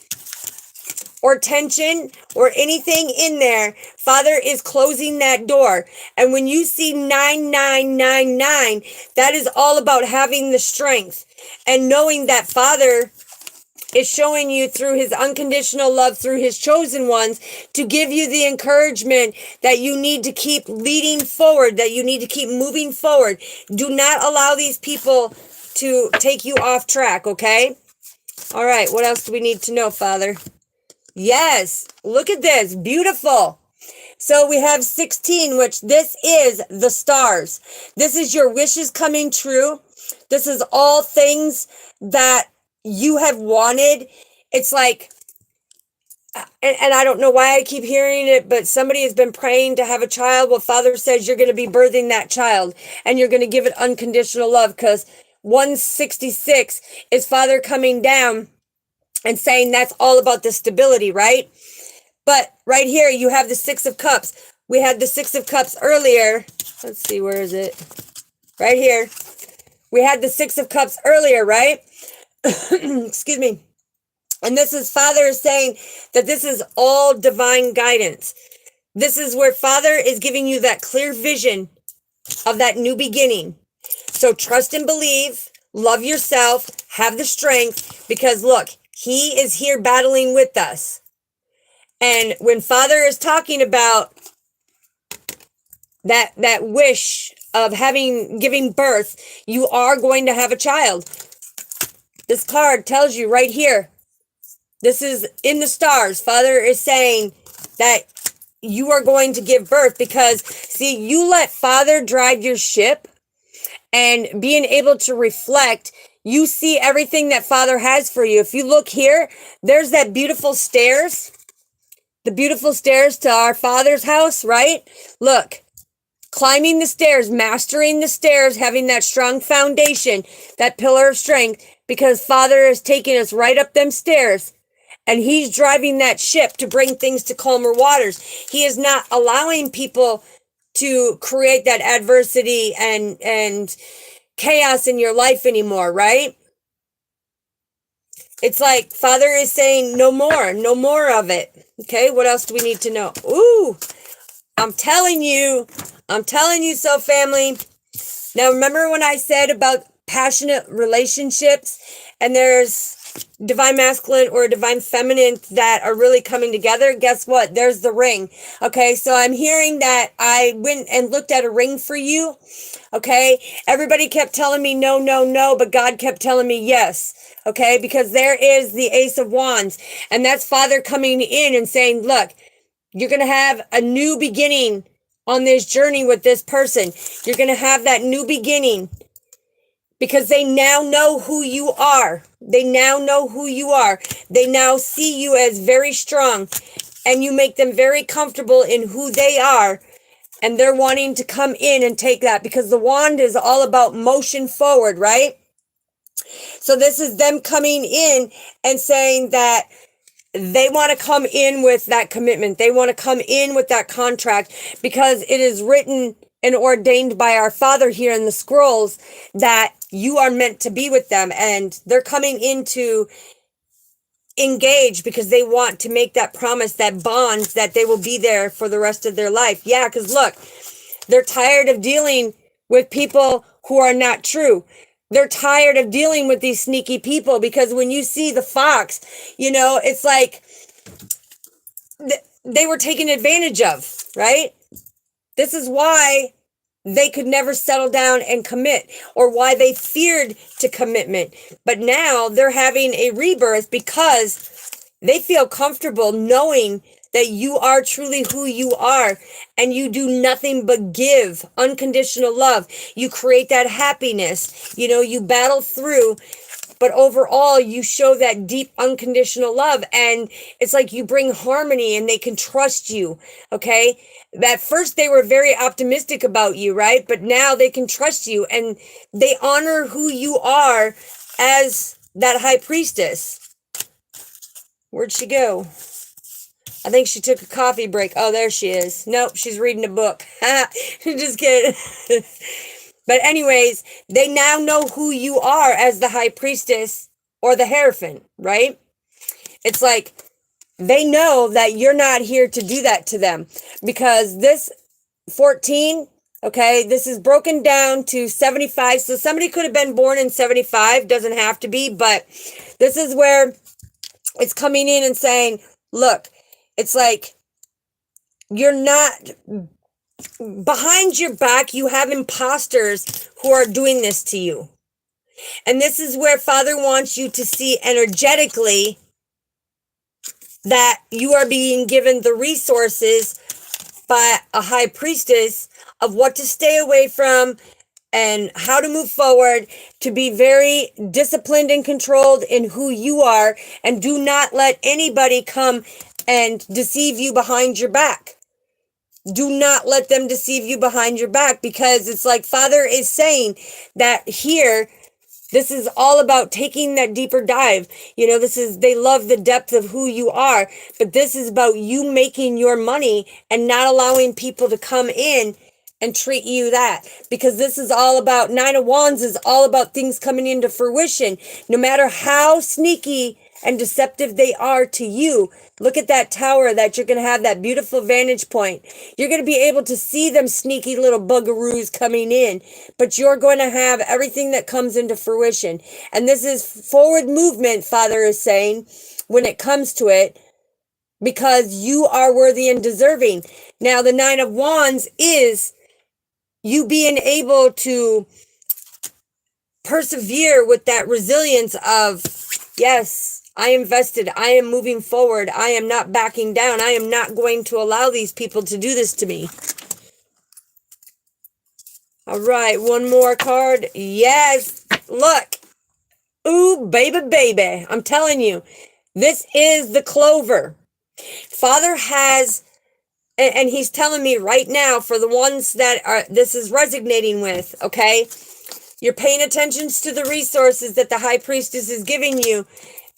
S1: or tension or anything in there. Father is closing that door. And when you see 9999, that is all about having the strength and knowing that Father is showing you through his unconditional love, through his chosen ones, to give you the encouragement that you need to keep leading forward, that you need to keep moving forward. Do not allow these people to take you off track, okay? All right, what else do we need to know, Father? Yes, look at this, beautiful. So we have 16, which this is the stars. This is your wishes coming true. This is all things that you have wanted. It's like, and I don't know why I keep hearing it, but somebody has been praying to have a child. Well, Father says you're going to be birthing that child, and you're going to give it unconditional love, because 166 is Father coming down and saying that's all about the stability, right? But right here, you have the Six of Cups. We had the Six of Cups earlier. Let's see, where is it? Right here. We had the Six of Cups earlier, right? Excuse me. And this is Father is saying that this is all divine guidance. This is where Father is giving you that clear vision of that new beginning. So trust and believe, love yourself, have the strength, because look, he is here battling with us. And when Father is talking about that wish of giving birth, you are going to have a child. This card tells you right here, this is in the stars. Father is saying that you are going to give birth because, see, you let Father drive your ship, and being able to reflect, you see everything that Father has for you. If you look here, there's that beautiful stairs, the beautiful stairs to our Father's house, right? Look, climbing the stairs, mastering the stairs, having that strong foundation, that pillar of strength, because Father is taking us right up them stairs. And he's driving that ship to bring things to calmer waters. He is not allowing people to create that adversity and chaos in your life anymore, right? It's like Father is saying no more of it. Okay, what else do we need to know? Ooh, I'm telling you so, family. Now, remember when I said about passionate relationships, and there's divine masculine or divine feminine that are really coming together? Guess what? There's the ring. Okay, so I'm hearing that I went and looked at a ring for you. Okay, everybody kept telling me no, no, no, but God kept telling me yes. Okay, because there is the Ace of Wands, and that's Father coming in and saying, look, you're going to have a new beginning on this journey with this person. You're going to have that new beginning because they now know who you are. They now know who you are. They now see you as very strong, and you make them very comfortable in who they are. And they're wanting to come in and take that because the wand is all about motion forward, right? So this is them coming in and saying that they want to come in with that commitment. They want to come in with that contract because it is written and ordained by our Father here in the scrolls that you are meant to be with them. And they're coming in to engage because they want to make that promise, that bond, that they will be there for the rest of their life. Yeah, because look, they're tired of dealing with people who are not true. They're tired of dealing with these sneaky people because when you see the fox, you know, it's like they were taken advantage of, right? This is why they could never settle down and commit, or why they feared to commitment. But now they're having a rebirth because they feel comfortable knowing that you are truly who you are, and you do nothing but give unconditional love. You create that happiness, you know, you battle through, but overall you show that deep unconditional love, and it's like you bring harmony and they can trust you. Okay, at first they were very optimistic about you, right? But now they can trust you and they honor who you are as that high priestess. Where'd she go? I think she took a coffee break. Oh, there she is. Nope, she's reading a book. Just kidding. But anyways, they now know who you are as the high priestess or the Hierophant, right? It's like they know that you're not here to do that to them, because this 14, okay, this is broken down to 75. So somebody could have been born in 75, doesn't have to be, but this is where it's coming in and saying, look, it's like you're not behind your back. You have imposters who are doing this to you. And this is where Father wants you to see energetically that you are being given the resources by a high priestess of what to stay away from and how to move forward, to be very disciplined and controlled in who you are, and do not let anybody come and deceive you behind your back. Do not let them deceive you behind your back, because it's like Father is saying that here This is all about taking that deeper dive. You know, they love the depth of who you are, but this is about you making your money and not allowing people to come in and treat you that, because this is all about, Nine of Wands is all about things coming into fruition, no matter how sneaky and deceptive they are to you. Look at that tower that you're going to have, that beautiful vantage point. You're going to be able to see them sneaky little bugaroos coming in, but you're going to have everything that comes into fruition. And this is forward movement, Father is saying, when it comes to it, because you are worthy and deserving. Now, the Nine of Wands is you being able to persevere with that resilience of, yes, I am vested. I am moving forward. I am not backing down. I am not going to allow these people to do this to me. All right, one more card. Yes, look. Ooh, baby, baby. I'm telling you, this is the clover. Father has, and he's telling me right now, for the ones that are, this is resonating with, okay? You're paying attention to the resources that the High Priestess is giving you.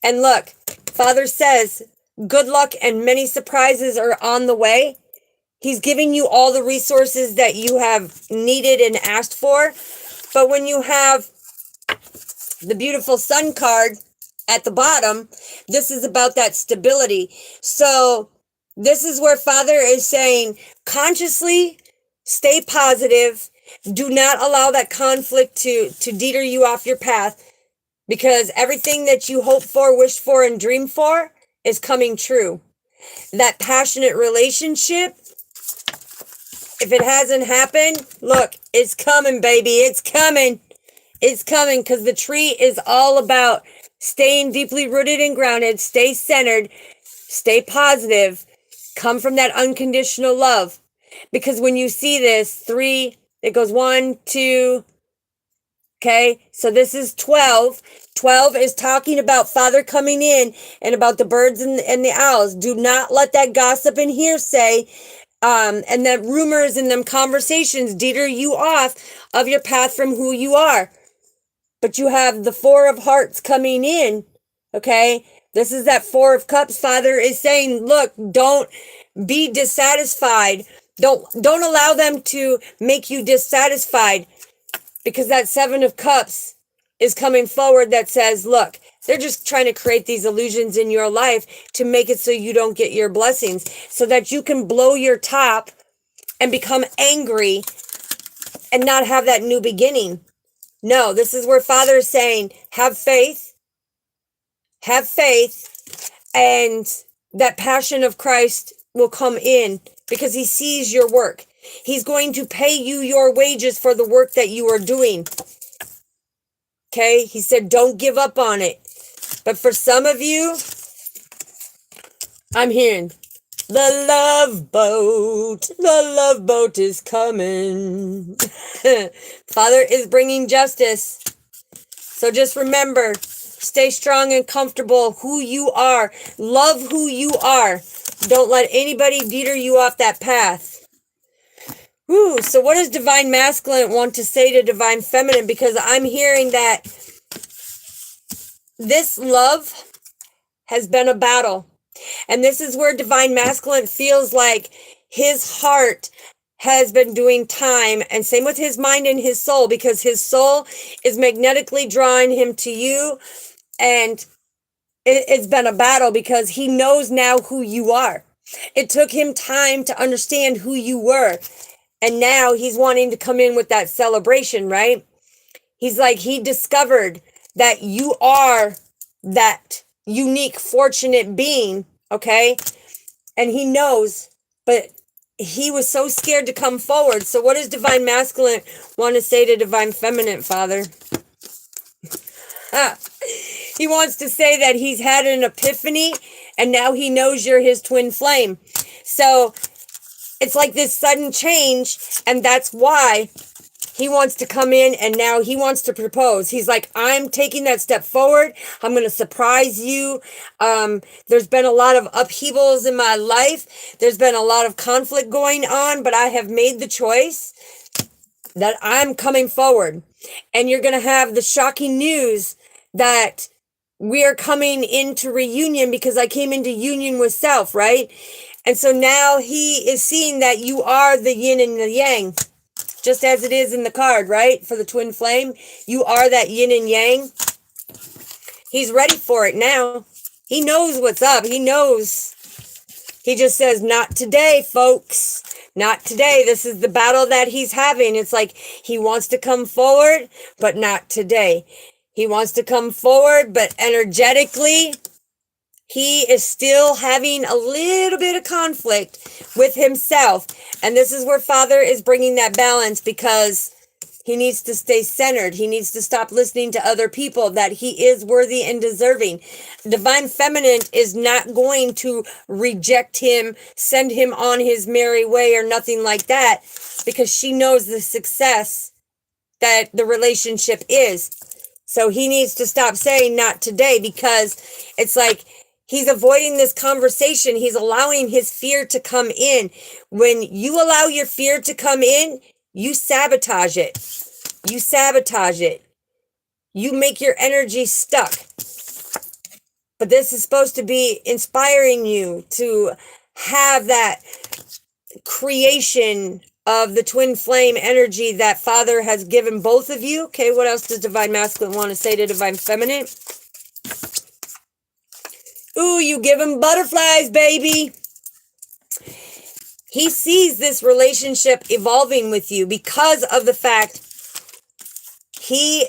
S1: And look, Father says, good luck and many surprises are on the way. He's giving you all the resources that you have needed and asked for. But when you have the beautiful Sun card at the bottom, this is about that stability. So this is where Father is saying, consciously stay positive. Do not allow that conflict to deter you off your path, because everything that you hope for, wish for, and dream for is coming true. That passionate relationship, if it hasn't happened, look, it's coming, baby. It's coming. It's coming, because the tree is all about staying deeply rooted and grounded, stay centered, stay positive, come from that unconditional love. Because when you see this, 3, it goes 1, 2, okay, so this is 12. 12 is talking about Father coming in and about the birds and the owls. Do not let that gossip and hearsay and that rumors and them conversations deter you off of your path from who you are. But you have the 4 of Hearts coming in, okay? This is that 4 of Cups. Father is saying, look, don't be dissatisfied. Don't allow them to make you dissatisfied, because that 7 of Cups is coming forward that says, look, they're just trying to create these illusions in your life to make it so you don't get your blessings, so that you can blow your top and become angry and not have that new beginning. No, this is where Father is saying, have faith, and that passion of Christ will come in, because he sees your work. He's going to pay you your wages for the work that you are doing. Okay, he said, don't give up on it. But for some of you, I'm hearing, the love boat is coming. Father is bringing justice. So just remember, stay strong and comfortable who you are. Love who you are. Don't let anybody deter you off that path. Woo, so what does Divine Masculine want to say to Divine Feminine? Because I'm hearing that this love has been a battle. And this is where Divine Masculine feels like his heart has been doing time, and same with his mind and his soul, because his soul is magnetically drawing him to you. And it's been a battle because he knows now who you are. It took him time to understand who you were. And now he's wanting to come in with that celebration, right? He's like, he discovered that you are that unique, fortunate being, okay? And he knows, but he was so scared to come forward. So what does Divine Masculine want to say to Divine Feminine, Father? He wants to say that he's had an epiphany, and now he knows you're his twin flame. So it's like this sudden change, and that's why he wants to come in, and now he wants to propose. He's like, I'm taking that step forward. I'm going to surprise you. There's been a lot of upheavals in my life. There's been a lot of conflict going on, but I have made the choice that I'm coming forward. And you're going to have the shocking news that we are coming into reunion because I came into union with self, right? And so now he is seeing that you are the yin and the yang, just as it is in the card, right? For the twin flame, you are that yin and yang. He's ready for it now. He knows what's up. He knows. He just says, not today, folks. Not today. This is the battle that he's having. It's like he wants to come forward, but not today. He wants to come forward, but energetically, he is still having a little bit of conflict with himself. And this is where Father is bringing that balance, because he needs to stay centered. He needs to stop listening to other people, that he is worthy and deserving. Divine Feminine is not going to reject him, send him on his merry way or nothing like that, because she knows the success that the relationship is. So he needs to stop saying not today, because it's like he's avoiding this conversation. He's allowing his fear to come in. When you allow your fear to come in, you sabotage it. You sabotage it. You make your energy stuck. But this is supposed to be inspiring you to have that creation of the twin flame energy that Father has given both of you. Okay, what else does Divine Masculine want to say to Divine Feminine? Ooh, you give him butterflies, baby. He sees this relationship evolving with you because of the fact he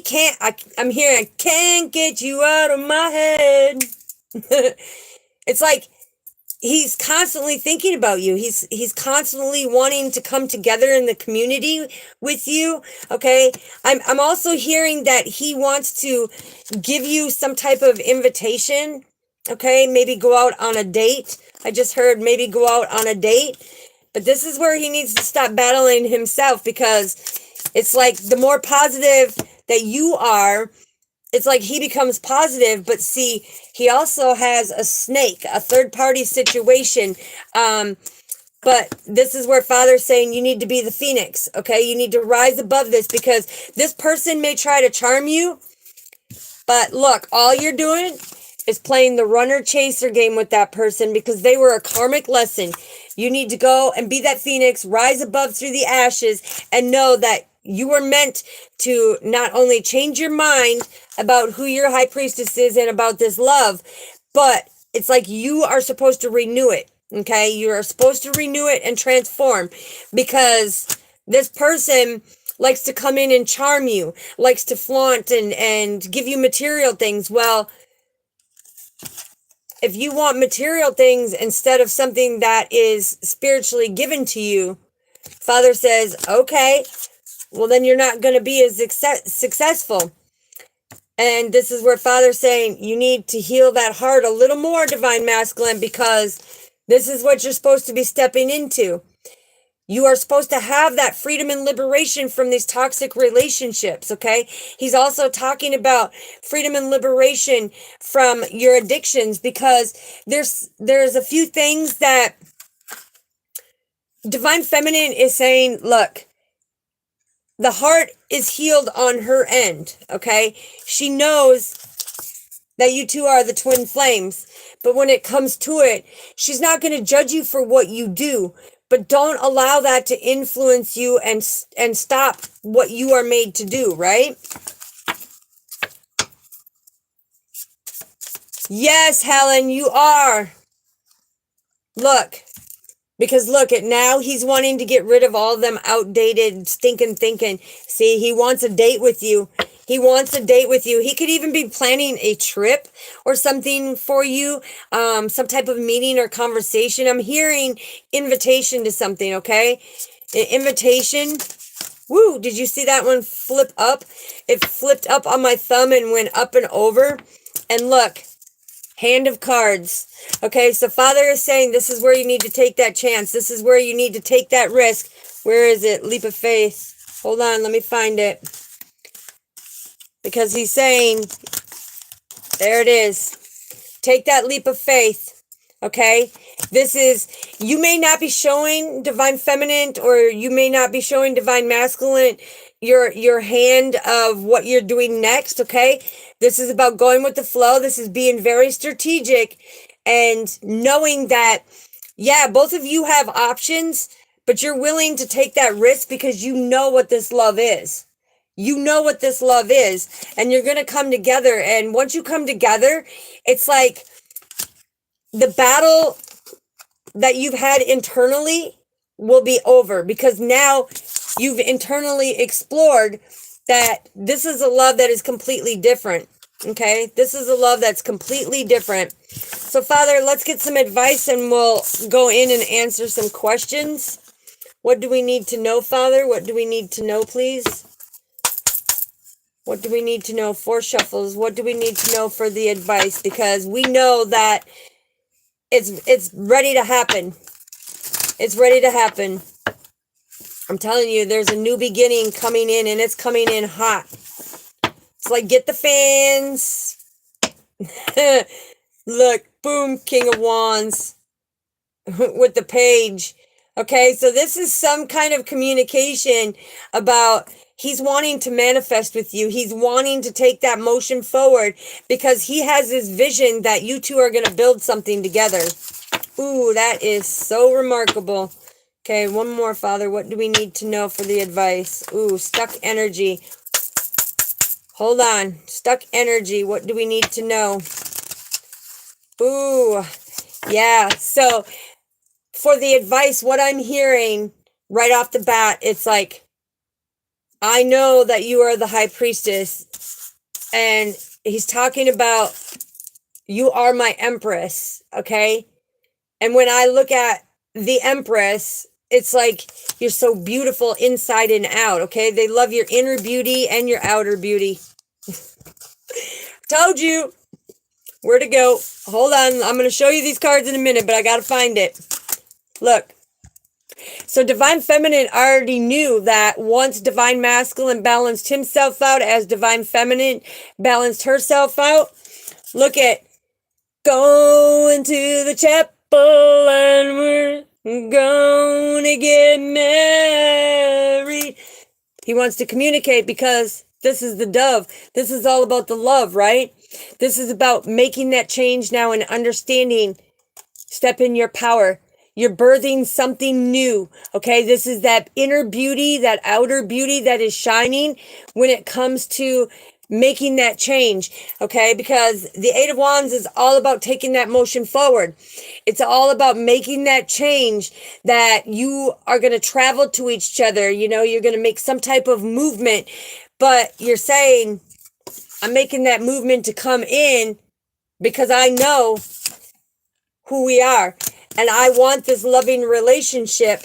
S1: can't, I'm hearing, I can't get you out of my head. It's like he's constantly thinking about you. He's constantly wanting to come together in the community with you. Okay. I'm also hearing that he wants to give you some type of invitation. Okay. Maybe go out on a date. I just heard maybe go out on a date. But this is where he needs to stop battling himself, because it's like the more positive that you are, it's like he becomes positive. But see, he also has a snake, a third party situation. But this is where Father's saying you need to be the phoenix. Okay. You need to rise above this, because this person may try to charm you. But look, all you're doing is playing the runner chaser game with that person, because they were a karmic lesson. You need to go and be that phoenix, rise above through the ashes, and know that you were meant to not only change your mind about who your high priestess is and about this love, but it's like you are supposed to renew it. Okay. You are supposed to renew it and transform, because this person likes to come in and charm you, likes to flaunt and give you material things. Well, if you want material things instead of something that is spiritually given to you, Father says, okay, well, then you're not going to be as successful. And this is where Father's saying you need to heal that heart a little more, Divine Masculine, because this is what you're supposed to be stepping into. You are supposed to have that freedom and liberation from these toxic relationships, okay? He's also talking about freedom and liberation from your addictions, because there's a few things that Divine Feminine is saying, look, the heart is healed on her end, okay? She knows that you two are the twin flames, but when it comes to it, she's not going to judge you for what you do. But don't allow that to influence you and stop what you are made to do, right? Yes, Helen, you are. Look, because look at now, he's wanting to get rid of all them outdated stinking thinking. See, he wants a date with you. He wants a date with you. He could even be planning a trip or something for you, some type of meeting or conversation. I'm hearing invitation to something, okay? An invitation. Woo, did you see that one flip up? It flipped up on my thumb and went up and over. And look, Hand of Cards. Okay, so Father is saying this is where you need to take that chance. This is where you need to take that risk. Where is it? Leap of faith. Hold on, let me find it. Because he's saying, there it is. Take that leap of faith, okay? This is, you may not be showing divine feminine, or you may not be showing divine masculine, your hand of what you're doing next, okay? This is about going with the flow. This is being very strategic and knowing that, yeah, both of you have options, but you're willing to take that risk because you know what this love is. You know what this love is, and you're going to come together. And once you come together, it's like the battle that you've had internally will be over, because now you've internally explored that this is a love that is completely different. Okay, this is a love that's completely different. So, Father, let's get some advice and we'll go in and answer some questions. What do we need to know, Father? What do we need to know, please? What do we need to know? 4 shuffles. What do we need to know for the advice? Because we know that it's ready to happen. It's ready to happen. I'm telling you, there's a new beginning coming in, and it's coming in hot. It's like, get the fans. Look, boom, King of Wands with the page. Okay, so this is some kind of communication about he's wanting to manifest with you. He's wanting to take that motion forward because he has this vision that you two are going to build something together. Ooh, that is so remarkable. Okay, one more, Father. What do we need to know for the advice? Ooh, stuck energy. Hold on. Stuck energy. What do we need to know? Ooh, yeah. So for the advice, what I'm hearing right off the bat, it's like, I know that you are the high priestess, and he's talking about you are my empress, okay? And when I look at the empress, it's like you're so beautiful inside and out, okay? They love your inner beauty and your outer beauty. Told you where to go. Hold on. I'm going to show you these cards in a minute, but I got to find it. Look. So Divine Feminine already knew that once Divine Masculine balanced himself out as Divine Feminine balanced herself out. Look at going to the chapel and we're gonna get married. He wants to communicate because this is the dove. This is all about the love, right? This is about making that change now and understanding. Step in your power. You're birthing something new, okay? This is that inner beauty, that outer beauty that is shining when it comes to making that change, okay? Because the 8 of Wands is all about taking that motion forward. It's all about making that change that you are going to travel to each other. You know, you're going to make some type of movement, but you're saying, I'm making that movement to come in because I know who we are. And I want this loving relationship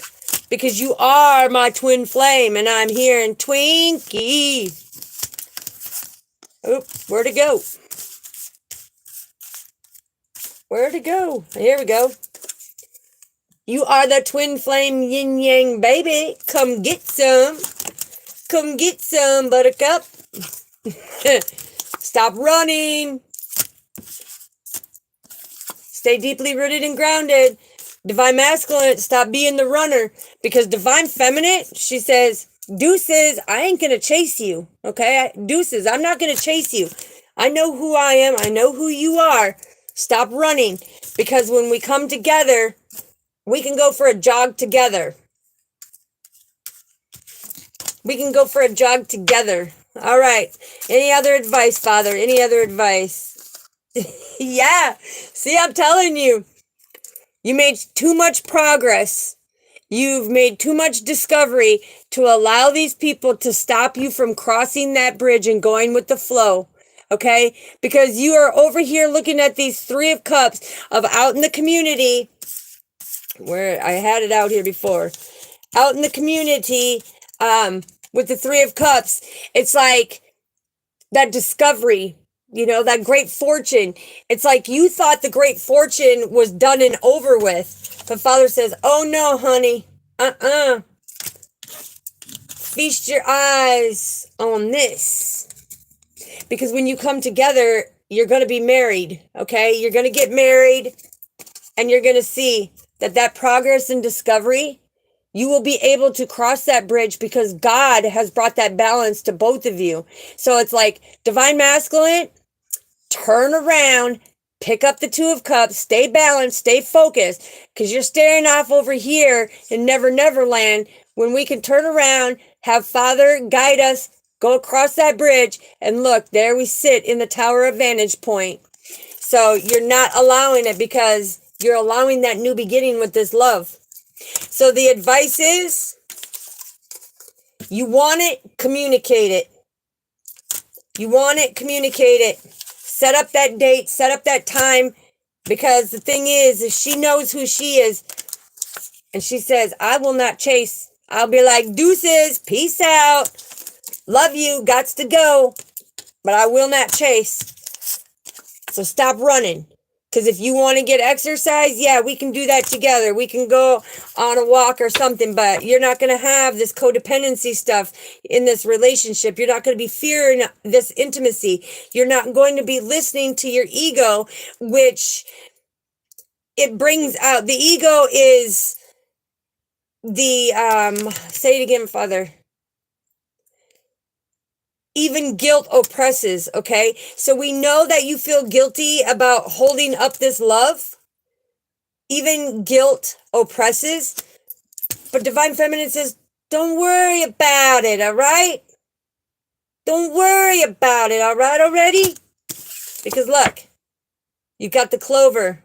S1: because you are my twin flame. And I'm hearing Twinkie. Oop, where'd it go? Where'd it go? Here we go. You are the twin flame yin yang baby. Come get some. Come get some, buttercup. Stop running. Stay deeply rooted and grounded. Divine Masculine, stop being the runner. Because Divine Feminine, she says, deuces, I ain't going to chase you. Okay? Deuces, I'm not going to chase you. I know who I am. I know who you are. Stop running. Because when we come together, we can go for a jog together. We can go for a jog together. All right. Any other advice, Father? Any other advice? Yeah. See, I'm telling you. You made too much progress. You've made too much discovery to allow these people to stop you from crossing that bridge and going with the flow. Okay? Because you are over here looking at these 3 of Cups of out in the community. Where I had it out here before. Out in the community, with the 3 of Cups, it's like that discovery, you know, that great fortune. It's like you thought the great fortune was done and over with. But Father says, oh no, honey. Feast your eyes on this. Because when you come together, you're going to be married, okay? You're going to get married. And you're going to see that that progress and discovery, you will be able to cross that bridge because God has brought that balance to both of you. So it's like divine masculine, turn around, pick up the Two of Cups, stay balanced, stay focused, because you're staring off over here in Never Land when we can turn around, have Father guide us, go across that bridge, and look, there we sit in the Tower of Vantage point. So you're not allowing it because you're allowing that new beginning with this love. So the advice is, you want it, communicate it. You want it, communicate it. Set up that date, set up that time, because the thing is she knows who she is. And she says, I will not chase. I'll be like, deuces, peace out. Love you, gots to go. But I will not chase. So stop running. Because if you want to get exercise, yeah, we can do that together. We can go on a walk or something, but you're not going to have this codependency stuff in this relationship. You're not going to be fearing this intimacy. You're not going to be listening to your ego, which it brings out. The ego is the, say it again, Father. Even guilt oppresses, okay? So we know that you feel guilty about holding up this love. Even guilt oppresses. But Divine Feminine says, don't worry about it, all right? Don't worry about it, all right, already? Because look, you got the clover.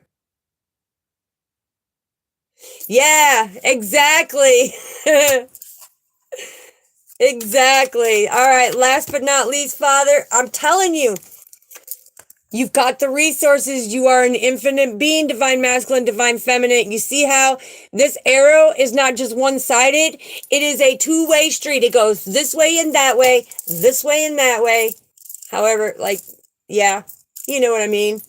S1: Yeah, exactly. Exactly. All right, last but not least, Father, I'm telling you, you've got the resources. You are an infinite being, divine masculine, divine feminine. You see how this arrow is not just one-sided? It is a two-way street. It goes this way and that way, this way and that way. However, like, yeah, you know what I mean.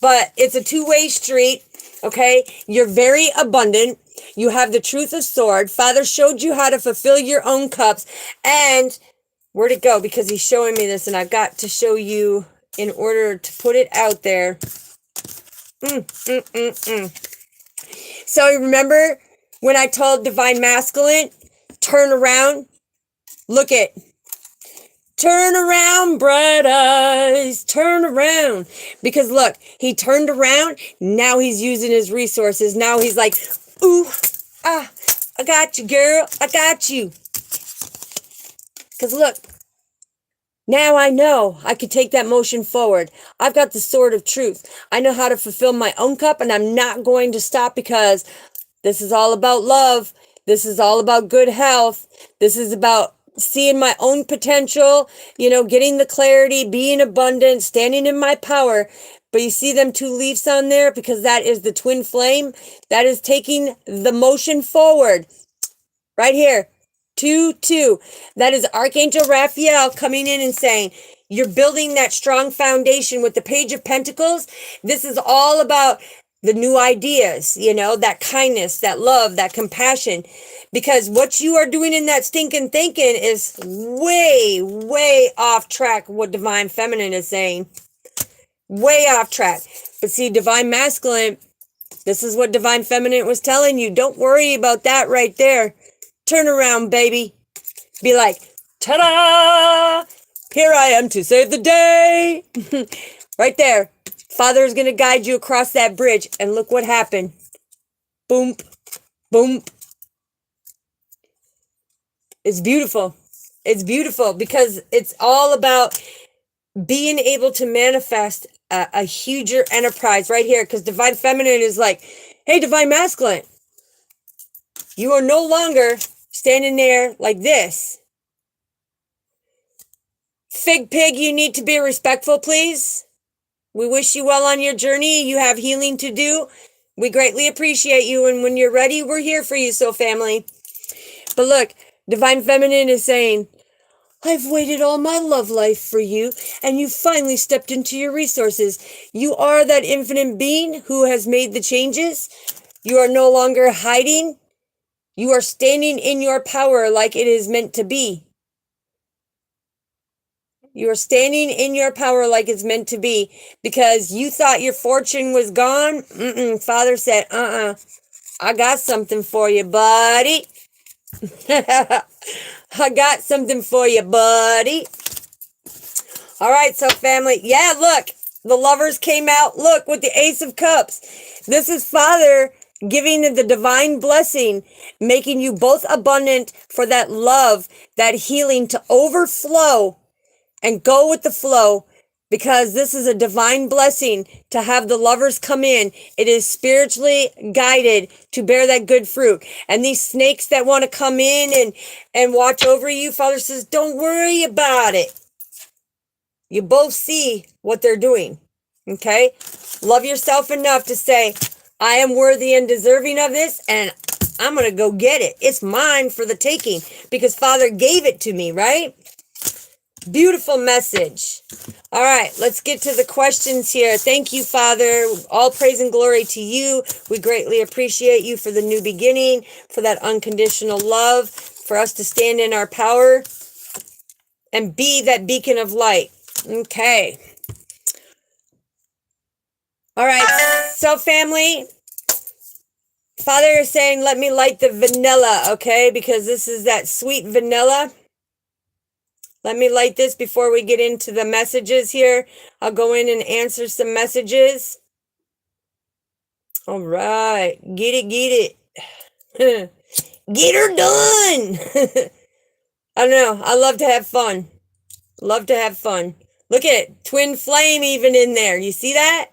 S1: But it's a two-way street, okay? You're very abundant. You have the truth of sword. Father showed you how to fulfill your own cups. And where'd it go? Because he's showing me this, and I've got to show you in order to put it out there. So remember when I told Divine Masculine, turn around, look it. Turn around, bright eyes, turn around. Because look, he turned around, now he's using his resources. Now he's like, ooh, ah, I got you, girl, I got you. Because look, now I know I can take that motion forward. I've got the sword of truth. I know how to fulfill my own cup, and I'm not going to stop because this is all about love. This is all about good health. This is about seeing my own potential, you know, getting the clarity, being abundant, standing in my power. But you see them two leaves on there? Because that is the twin flame. That is taking the motion forward. Right here. 2-2. That is Archangel Raphael coming in and saying, you're building that strong foundation with the Page of Pentacles. This is all about the new ideas, you know, that kindness, that love, that compassion. Because what you are doing in that stinking thinking is way, way off track what Divine Feminine is saying. Way off track. But see, Divine Masculine, this is what Divine Feminine was telling you. Don't worry about that right there. Turn around, baby. Be like, ta-da! Here I am to save the day. Right there. Father is going to guide you across that bridge. And look what happened. Boom. Boom. It's beautiful. It's beautiful because it's all about being able to manifest a huger enterprise right here. Because Divine Feminine is like, hey, Divine Masculine, you are no longer standing there like this. Fig pig, you need to be respectful, please. We wish you well on your journey. You have healing to do. We greatly appreciate you. And when you're ready, we're here for you, so family. But look, Divine Feminine is saying, I've waited all my love life for you, and you finally stepped into your resources. You are that infinite being who has made the changes. You are no longer hiding. You are standing in your power like it is meant to be. You are standing in your power like it's meant to be, because you thought your fortune was gone. Father said, I got something for you, buddy. I got something for you, buddy. All right, so family. Yeah, look. The lovers came out. Look, with the Ace of Cups. This is Father giving the divine blessing, making you both abundant for that love, that healing to overflow and go with the flow, because this is a divine blessing to have the lovers come in. It is spiritually guided to bear that good fruit. And these snakes that want to come in and watch over you, Father says, don't worry about it. You both see what they're doing. Okay? Love yourself enough to say, I am worthy and deserving of this, and I'm going to go get it. It's mine for the taking, because Father gave it to me, right? Beautiful message. All right, let's get to the questions here. Thank you, Father. All praise and glory to you. We greatly appreciate you for the new beginning, for that unconditional love, for us to stand in our power and be that beacon of light. Okay. All right, so family, Father is saying, let me light the vanilla, okay? Because this is that sweet vanilla. Let me light this before we get into the messages here. I'll go in and answer some messages. All right, get it. Get her done. I don't know. I love to have fun. Love to have fun. Look at it. Twin flame even in there. You see that?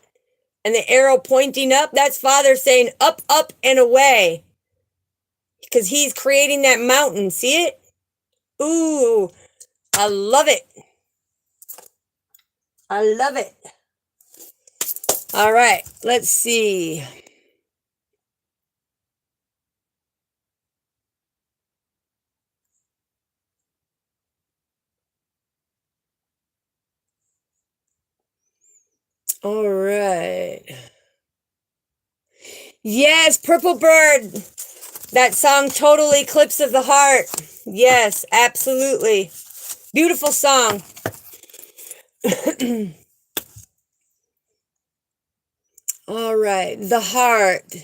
S1: And the arrow pointing up. That's Father saying up, up, and away. Because he's creating that mountain. See it? Ooh, I love it. I love it. All right, let's see. All right. Yes, Purple Bird. That song, Total Eclipse of the Heart. Yes, absolutely. Beautiful song. All right, the heart.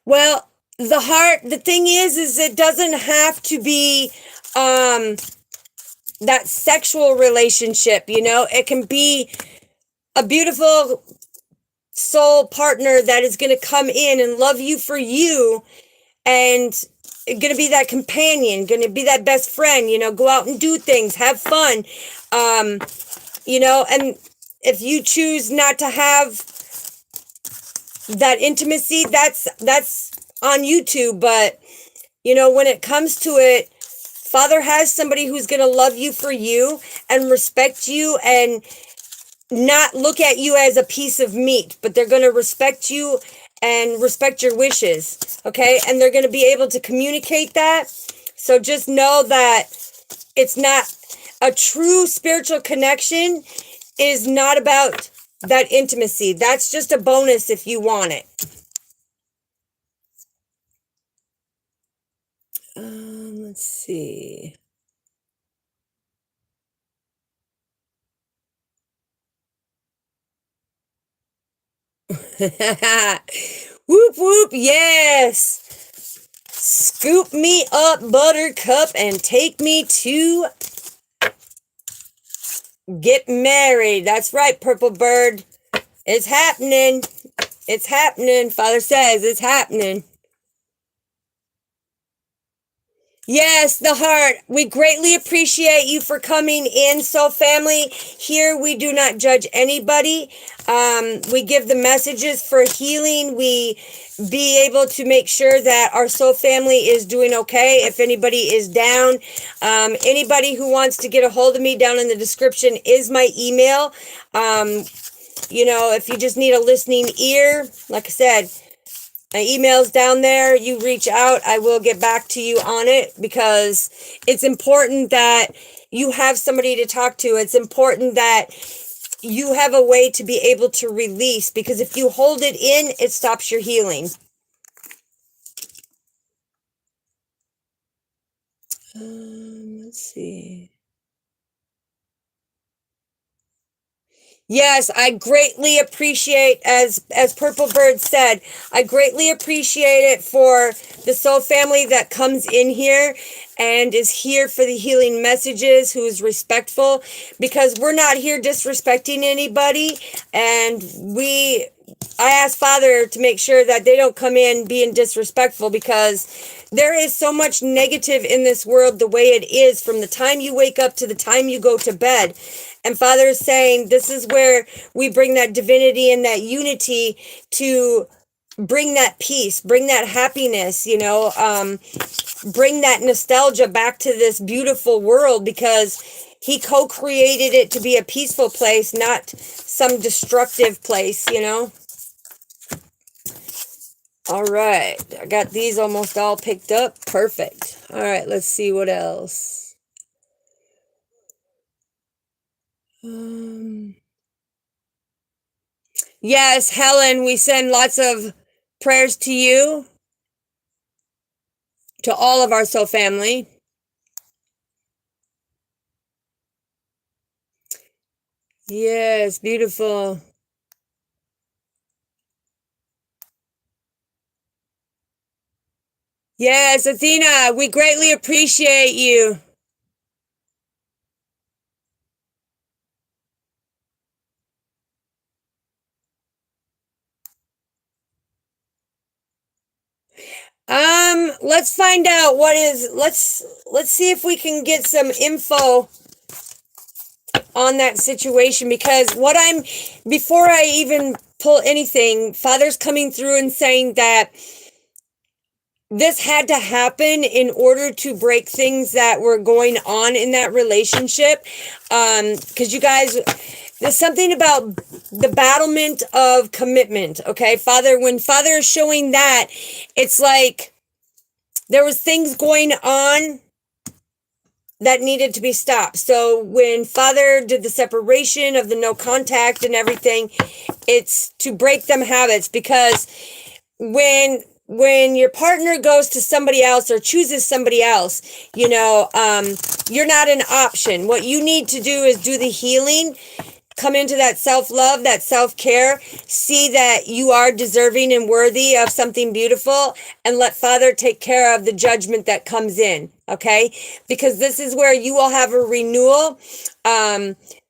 S1: Well, the heart, the thing is it doesn't have to be that sexual relationship, you know? It can be a beautiful soul partner that is going to come in and love you for you, and going to be that companion, going to be that best friend, you know, go out and do things, have fun, you know, and if you choose not to have that intimacy, that's on YouTube. But, you know, when it comes to it, Father has somebody who's going to love you for you and respect you and not look at you as a piece of meat, but they're going to respect you and respect your wishes, okay? And they're going to be able to communicate that. So just know that it's not a true spiritual connection, is not about that intimacy. That's just a bonus if you want it. Let's see. Whoop, whoop, yes. Scoop me up, buttercup, and take me to get married. That's right, Purple Bird. It's happening. It's happening. Father says it's happening. Yes, the heart. We greatly appreciate you for coming in. So family, here we do not judge anybody. We give the messages for healing. We be able to make sure that our soul family is doing okay. If anybody is down, anybody who wants to get a hold of me, down in the description is my email. You know, if you just need a listening ear, like I said, my email's down there. You reach out. I will get back to you on it, because it's important that you have somebody to talk to. It's important that you have a way to be able to release, because if you hold it in, it stops your healing. Let's see. Yes, I greatly appreciate, as Purple Bird said, I greatly appreciate it for the soul family that comes in here and is here for the healing messages, who is respectful, because we're not here disrespecting anybody, and I ask Father to make sure that they don't come in being disrespectful, because there is so much negative in this world the way it is from the time you wake up to the time you go to bed. And Father is saying this is where we bring that divinity and that unity to bring that peace, bring that happiness, bring that nostalgia back to this beautiful world, because he co-created it to be a peaceful place, not some destructive place, All right, I got these almost all picked up. Perfect. All right, let's see what else. Yes, Helen, we send lots of prayers to you, to all of our soul family. Yes, beautiful. Yes, Athena, we greatly appreciate you. Let's find out let's see if we can get some info on that situation, because before I even pull anything, Father's coming through and saying that this had to happen in order to break things that were going on in that relationship. Because you guys, there's something about the battlement of commitment. Okay, when Father is showing that, it's like there was things going on that needed to be stopped. So when Father did the separation of the no contact and everything, it's to break them habits, because when your partner goes to somebody else or chooses somebody else, you're not an option. What you need to do is do the healing, come into that self-love, that self-care, see that you are deserving and worthy of something beautiful, and let Father take care of the judgment that comes in, okay? Because this is where you will have a renewal.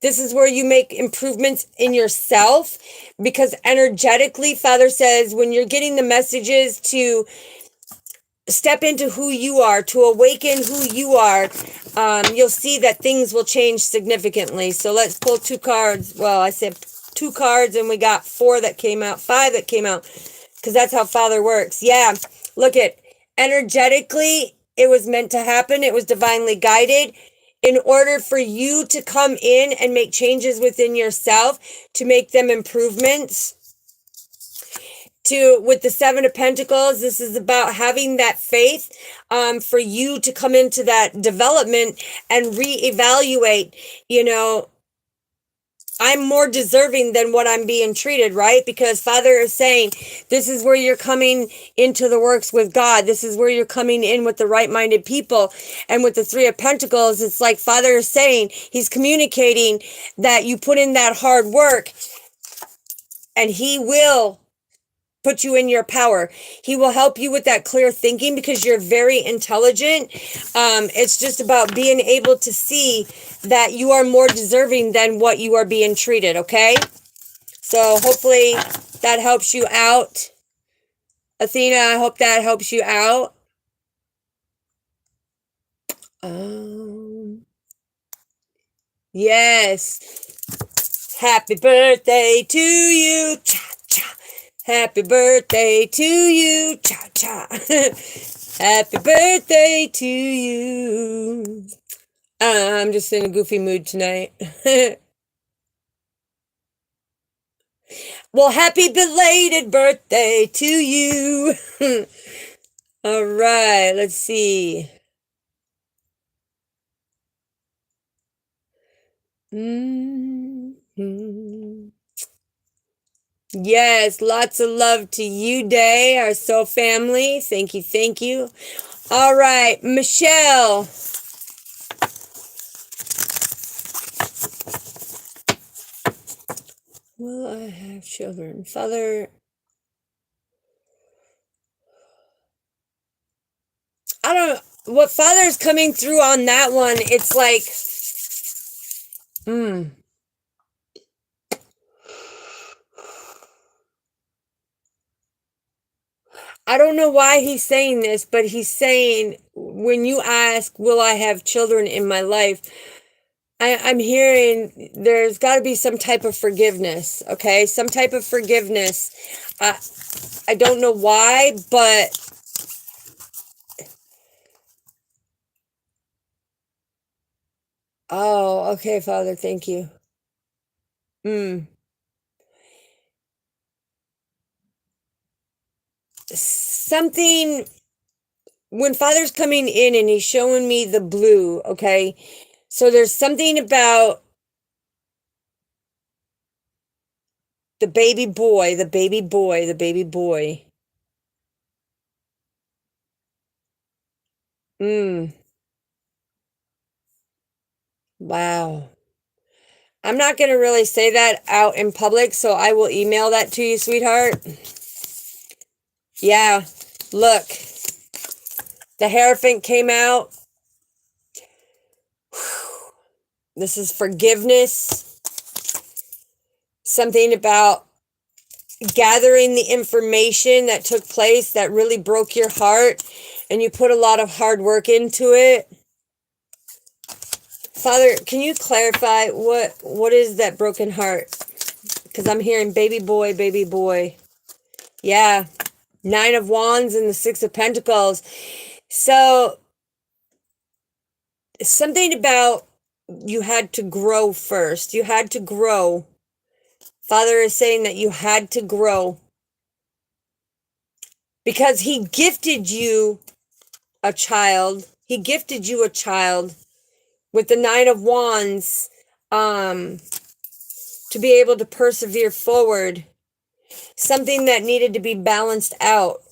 S1: This is where you make improvements in yourself, because energetically, Father says, when you're getting the messages to step into who you are, to awaken who you are, you'll see that things will change significantly. So let's pull 2 cards. Well, I said 2 cards, and we got 4 that came out, 5 that came out, because that's how Father works. Yeah, look at energetically, it was meant to happen. It was divinely guided. In order for you to come in and make changes within yourself, to make them improvements, with the 7 of Pentacles, this is about having that faith, for you to come into that development and reevaluate, I'm more deserving than what I'm being treated, right? Because Father is saying, this is where you're coming into the works with God. This is where you're coming in with the right-minded people. And with the 3 of Pentacles, it's like Father is saying, he's communicating that you put in that hard work, and he will put you in your power. He will help you with that clear thinking, because you're very intelligent. It's just about being able to see that you are more deserving than what you are being treated, okay? So hopefully that helps you out. Athena, I hope that helps you out. Yes. Happy birthday to you. Cha-cha. Happy birthday to you. Cha-cha. Happy birthday to you. I'm just in a goofy mood tonight. Well, happy belated birthday to you. All right, let's see. Yes, lots of love to you, Day, our soul family. Thank you, thank you. All right, Michelle. Will I have children? Father, I don't know. What Father's coming through on that one, it's like, I don't know why he's saying this, but he's saying, when you ask, will I have children in my life? I'm hearing there's got to be some type of forgiveness, okay? Some type of forgiveness. I don't know why, but oh, okay, Father, thank you. Something, when Father's coming in and he's showing me the blue, okay? So there's something about the baby boy, the baby boy, the baby boy. Wow. I'm not going to really say that out in public, so I will email that to you, sweetheart. Yeah, look, the Hierophant came out. This is forgiveness. Something about gathering the information that took place that really broke your heart, and you put a lot of hard work into it. Father, can you clarify what is that broken heart? Because I'm hearing baby boy, baby boy. Yeah, 9 of Wands and the 6 of Pentacles. So something about you had to grow first. You had to grow. Father is saying that you had to grow because he gifted you a child. He gifted you a child with the 9 of Wands to be able to persevere forward. Something that needed to be balanced out.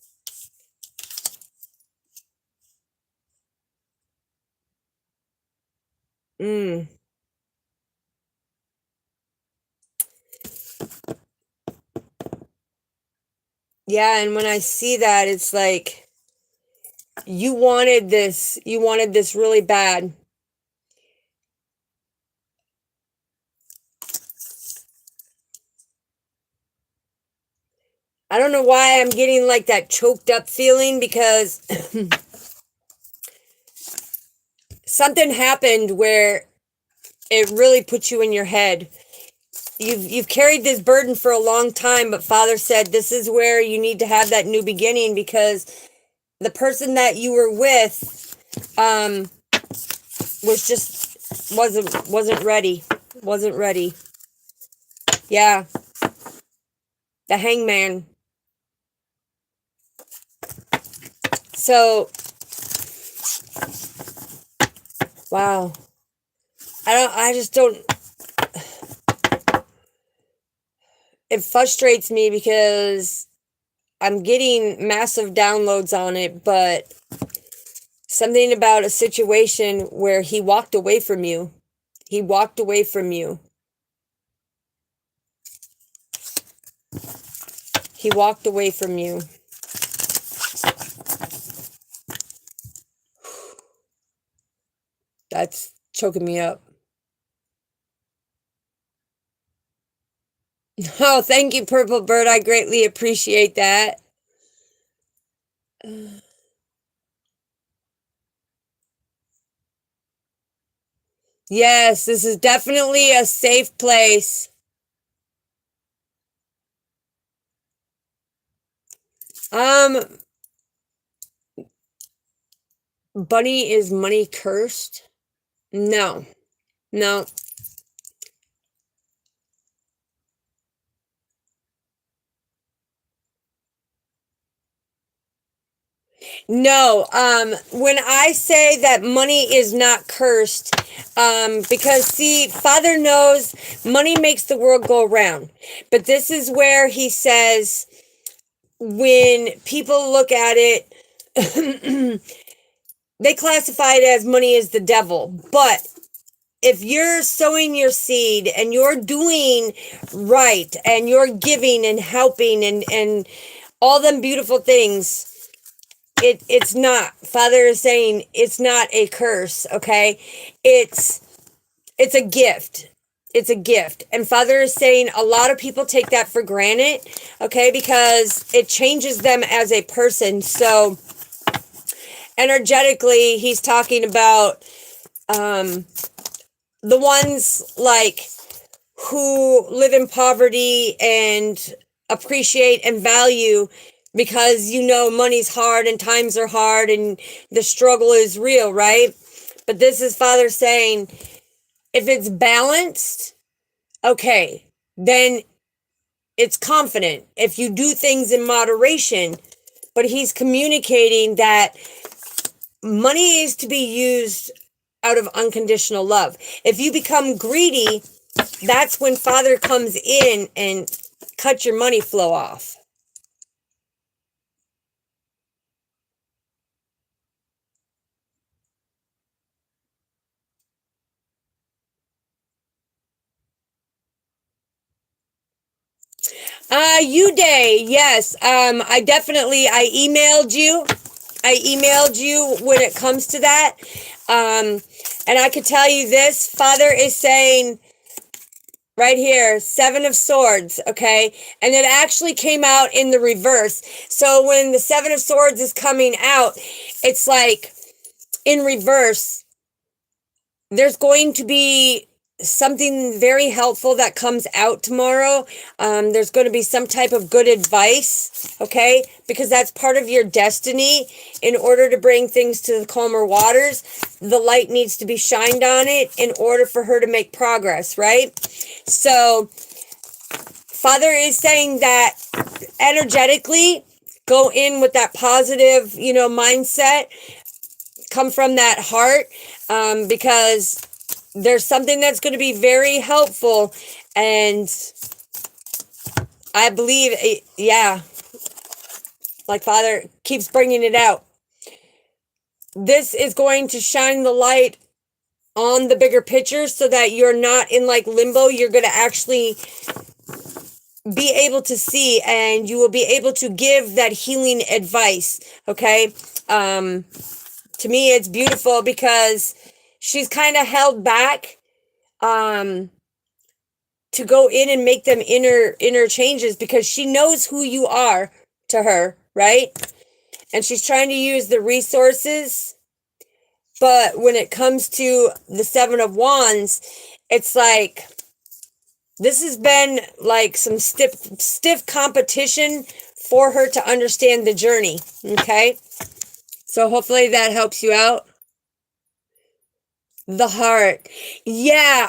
S1: Yeah, and when I see that, it's like you wanted this really bad. I don't know why I'm getting like that choked up feeling, because something happened where it really put you in your head. You've carried this burden for a long time, but Father said this is where you need to have that new beginning, because the person that you were with was just wasn't ready. Wasn't ready. Yeah. The Hangman. So wow. I just don't, it frustrates me because I'm getting massive downloads on it, but something about a situation where he walked away from you. He walked away from you. He walked away from you. That's choking me up. Oh, thank you, Purple Bird. I greatly appreciate that. Yes, this is definitely a safe place. Bunny, is money cursed? No. No. No, when I say that money is not cursed, because see, Father knows money makes the world go around. But this is where he says, when people look at it, they classify it as money is the devil. But if you're sowing your seed and you're doing right and you're giving and helping and all them beautiful things, it's not. Father is saying it's not a curse, okay? It's a gift. It's a gift. And Father is saying a lot of people take that for granted, okay? Because it changes them as a person. So energetically, he's talking about the ones like who live in poverty and appreciate and value, because money's hard and times are hard and the struggle is real, right? But this is Father saying, if it's balanced, okay, then it's confident if you do things in moderation. But he's communicating that money is to be used out of unconditional love. If you become greedy, that's when Father comes in and cuts your money flow off. Day, yes. I emailed you. I emailed you when it comes to that. And I could tell you this, Father is saying right here, 7 of Swords, okay? And it actually came out in the reverse. So when the 7 of Swords is coming out, it's like in reverse. There's going to be something very helpful that comes out tomorrow. There's going to be some type of good advice, okay? Because that's part of your destiny. In order to bring things to the calmer waters, the light needs to be shined on it in order for her to make progress, right? So Father is saying that energetically, go in with that positive, mindset, come from that heart, because there's something that's going to be very helpful. And I believe, like Father keeps bringing it out. This is going to shine the light on the bigger picture so that you're not in like limbo. You're going to actually be able to see, and you will be able to give that healing advice, okay? To me, it's beautiful because she's kind of held back to go in and make them inner changes, because she knows who you are to her, right? And she's trying to use the resources. But when it comes to the 7 of Wands, it's like this has been like some stiff competition for her to understand the journey, okay? So hopefully that helps you out. The heart. Yeah,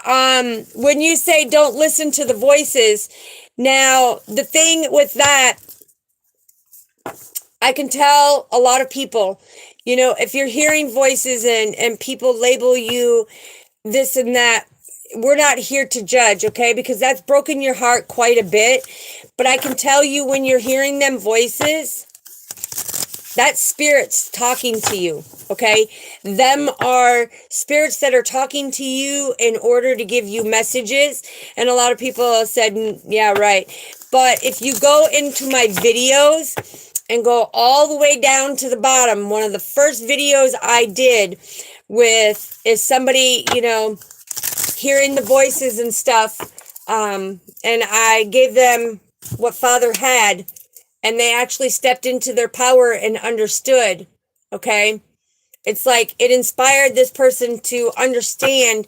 S1: when you say don't listen to the voices, now the thing with that, I can tell a lot of people, if you're hearing voices and people label you this and that, we're not here to judge, okay? Because that's broken your heart quite a bit. But I can tell you, when you're hearing them voices, that spirit's talking to you, okay? Them are spirits that are talking to you in order to give you messages. And a lot of people have said, yeah, right. But if you go into my videos and go all the way down to the bottom, one of the first videos I did is somebody, hearing the voices and stuff. And I gave them what Father had, and they actually stepped into their power and understood, okay? It's like it inspired this person to understand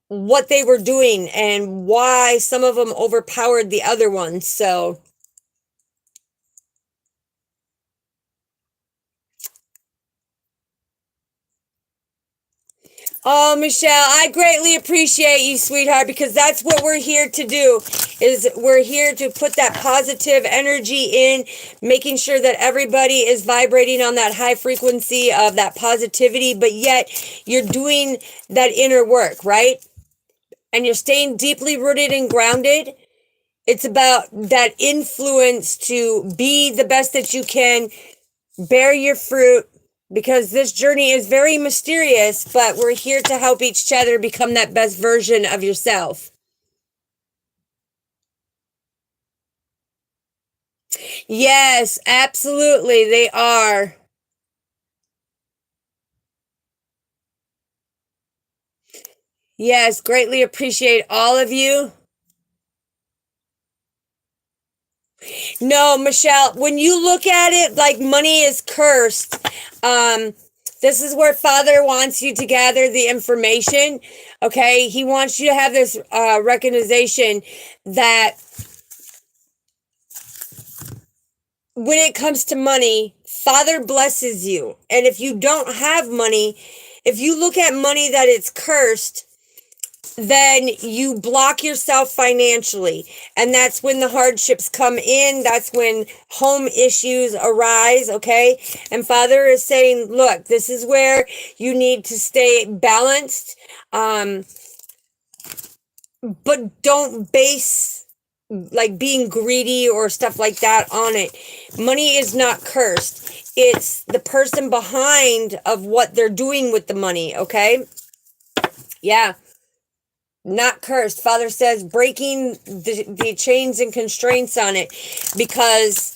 S1: what they were doing and why some of them overpowered the other ones. So oh, Michelle, I greatly appreciate you, sweetheart, because that's what we're here to do. Is we're here to put that positive energy in, making sure that everybody is vibrating on that high frequency of that positivity, but yet you're doing that inner work, right? And you're staying deeply rooted and grounded. It's about that influence to be the best that you can, bear your fruit, because this journey is very mysterious, but we're here to help each other become that best version of yourself. Yes, absolutely, they are. Yes, greatly appreciate all of you. No, Michelle, when you look at it like money is cursed, this is where Father wants you to gather the information. Okay, he wants you to have this recognition that when it comes to money, Father blesses you. And if you don't have money, if you look at money that it's cursed, then you block yourself financially. And that's when the hardships come in. That's when home issues arise, okay? And Father is saying, look, this is where you need to stay balanced, but don't base like being greedy or stuff like that on it. Money is not cursed. It's the person behind of what they're doing with the money, okay? Yeah. Not cursed. Father says breaking the chains and constraints on it, because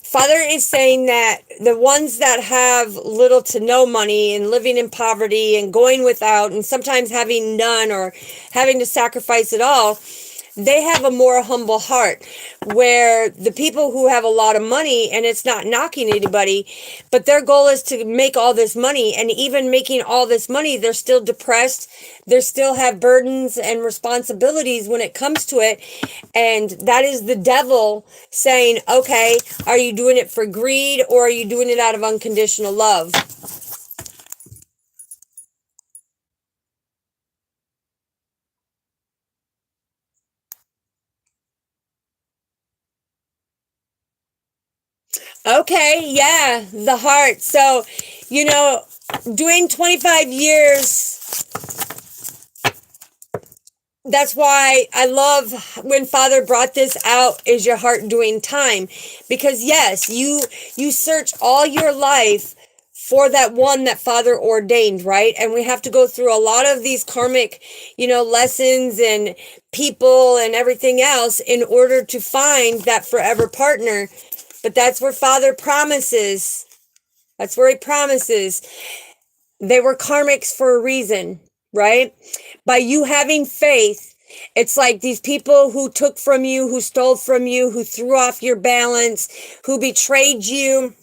S1: Father is saying that the ones that have little to no money and living in poverty and going without and sometimes having none or having to sacrifice it all, they have a more humble heart, where the people who have a lot of money, and it's not knocking anybody, but their goal is to make all this money, and even making all this money, they're still depressed. They still have burdens and responsibilities when it comes to it. And that is the devil saying, okay, are you doing it for greed, or are you doing it out of unconditional love? Okay, yeah, the heart. So, doing 25 years, that's why I love when Father brought this out, is your heart doing time? Because yes, you search all your life for that one that Father ordained, right? And we have to go through a lot of these karmic, lessons and people and everything else in order to find that forever partner. But that's where Father promises. That's where he promises. They were karmics for a reason, right? By you having faith, it's like these people who took from you, who stole from you, who threw off your balance, who betrayed you,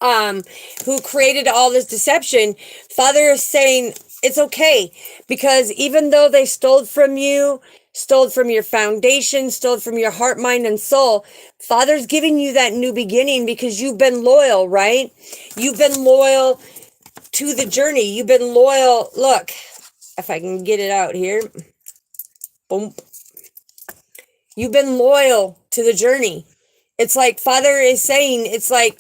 S1: who created all this deception. Father is saying it's okay, because even though they stole from you, stole from your foundation, stole from your heart, mind, and soul, Father's giving you that new beginning because you've been loyal, right? You've been loyal to the journey. You've been loyal. Look, if I can get it out here. Boom. You've been loyal to the journey. It's like Father is saying, it's like,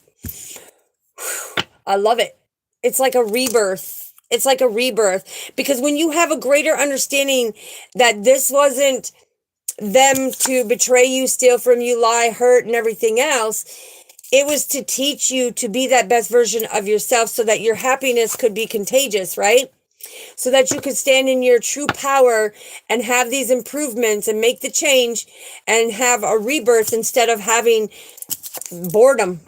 S1: I love it. It's like a rebirth. It's like a rebirth, because when you have a greater understanding that this wasn't them to betray you, steal from you, lie, hurt, and everything else, it was to teach you to be that best version of yourself so that your happiness could be contagious, right? So that you could stand in your true power and have these improvements and make the change and have a rebirth instead of having boredom.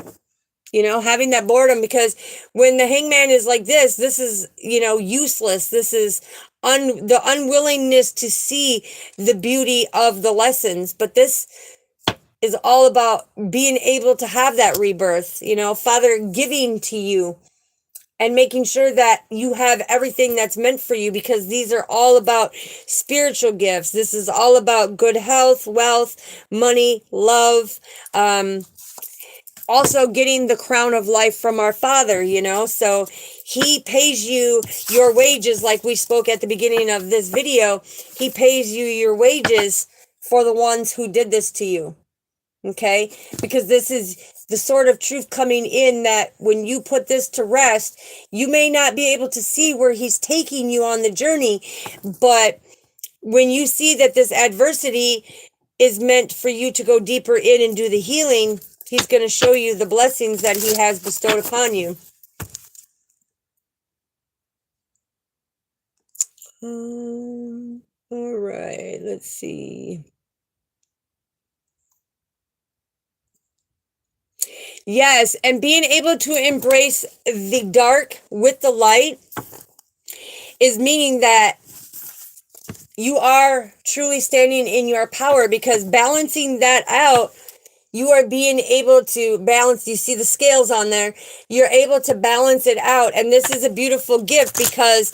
S1: Having that boredom, because when the hangman is like this is, useless. This is the unwillingness to see the beauty of the lessons. But this is all about being able to have that rebirth, Father giving to you and making sure that you have everything that's meant for you, because these are all about spiritual gifts. This is all about good health, wealth, money, love, also getting the crown of life from our Father, so he pays you your wages, like we spoke at the beginning of this video. He pays you your wages for the ones who did this to you, okay? Because this is the sort of truth coming in, that when you put this to rest, you may not be able to see where he's taking you on the journey, but when you see that this adversity is meant for you to go deeper in and do the healing, He's going to show you the blessings that he has bestowed upon you. All right, let's see. Yes, and being able to embrace the dark with the light is meaning that you are truly standing in your power, because balancing that out, you are being able to balance. You see the scales on there. You're able to balance it out. And this is a beautiful gift, because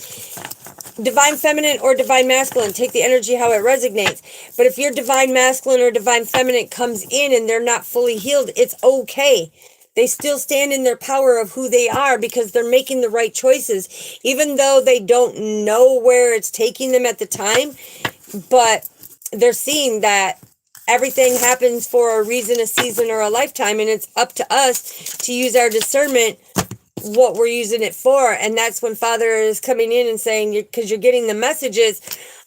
S1: divine feminine or divine masculine, take the energy how it resonates. But if your divine masculine or divine feminine comes in and they're not fully healed, it's okay. They still stand in their power of who they are, because they're making the right choices, even though they don't know where it's taking them at the time. But they're seeing that everything happens for a reason, a season, or a lifetime. And it's up to us to use our discernment what we're using it for. And that's when Father is coming in and saying, because you're getting the messages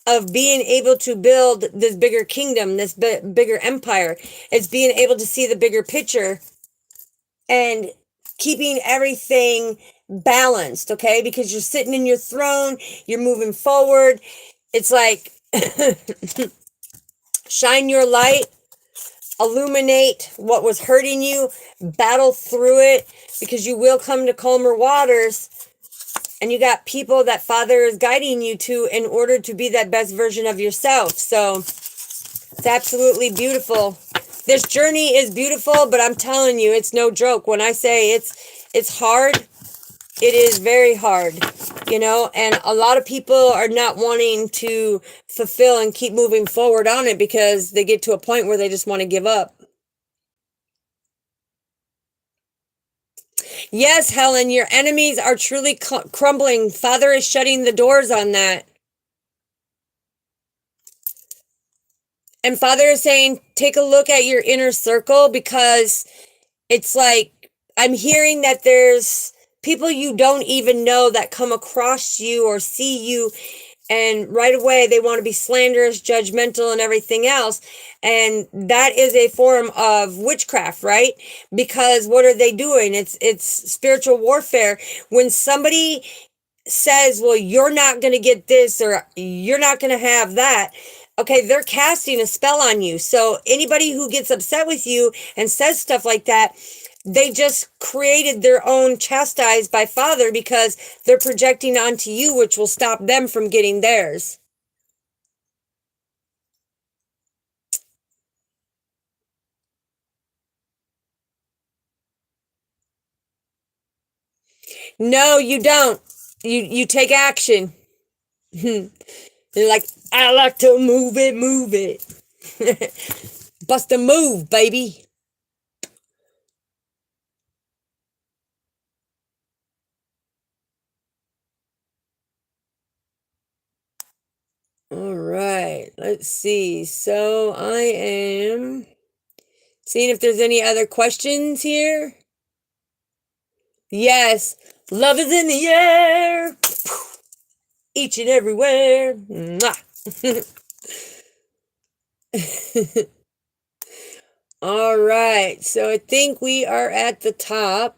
S1: of being able to build this bigger kingdom, this bigger empire. It's being able to see the bigger picture and keeping everything balanced, okay? Because you're sitting in your throne, you're moving forward. It's like shine your light, illuminate what was hurting you, battle through it, because you will come to calmer waters. And you got people that Father is guiding you to in order to be that best version of yourself. So it's absolutely beautiful. This journey is beautiful, but I'm telling you, it's no joke. When I say it's hard, it is very hard, you know, and a lot of people are not wanting to fulfill and keep moving forward on it, because they get to a point where they just want to give up. Yes, Helen, your enemies are truly crumbling. Father is shutting the doors on that. And Father is saying, take a look at your inner circle, because it's like, I'm hearing that there's people you don't even know that come across you or see you, and right away they want to be slanderous, judgmental, and everything else. And that is a form of witchcraft, right? Because what are they doing? It's spiritual warfare. When somebody says, well, you're not going to get this, or you're not going to have that, okay, they're casting a spell on you. So anybody who gets upset with you and says stuff like that, they just created their own chastised by Father, because they're projecting onto you, which will stop them from getting theirs. No, you don't. You take action. You're like, I like to move it, move it. Bust a move, baby. All right, let's see. So I am seeing if there's any other questions here. Yes, love is in the air. Each and everywhere. All right, so I think we are at the top.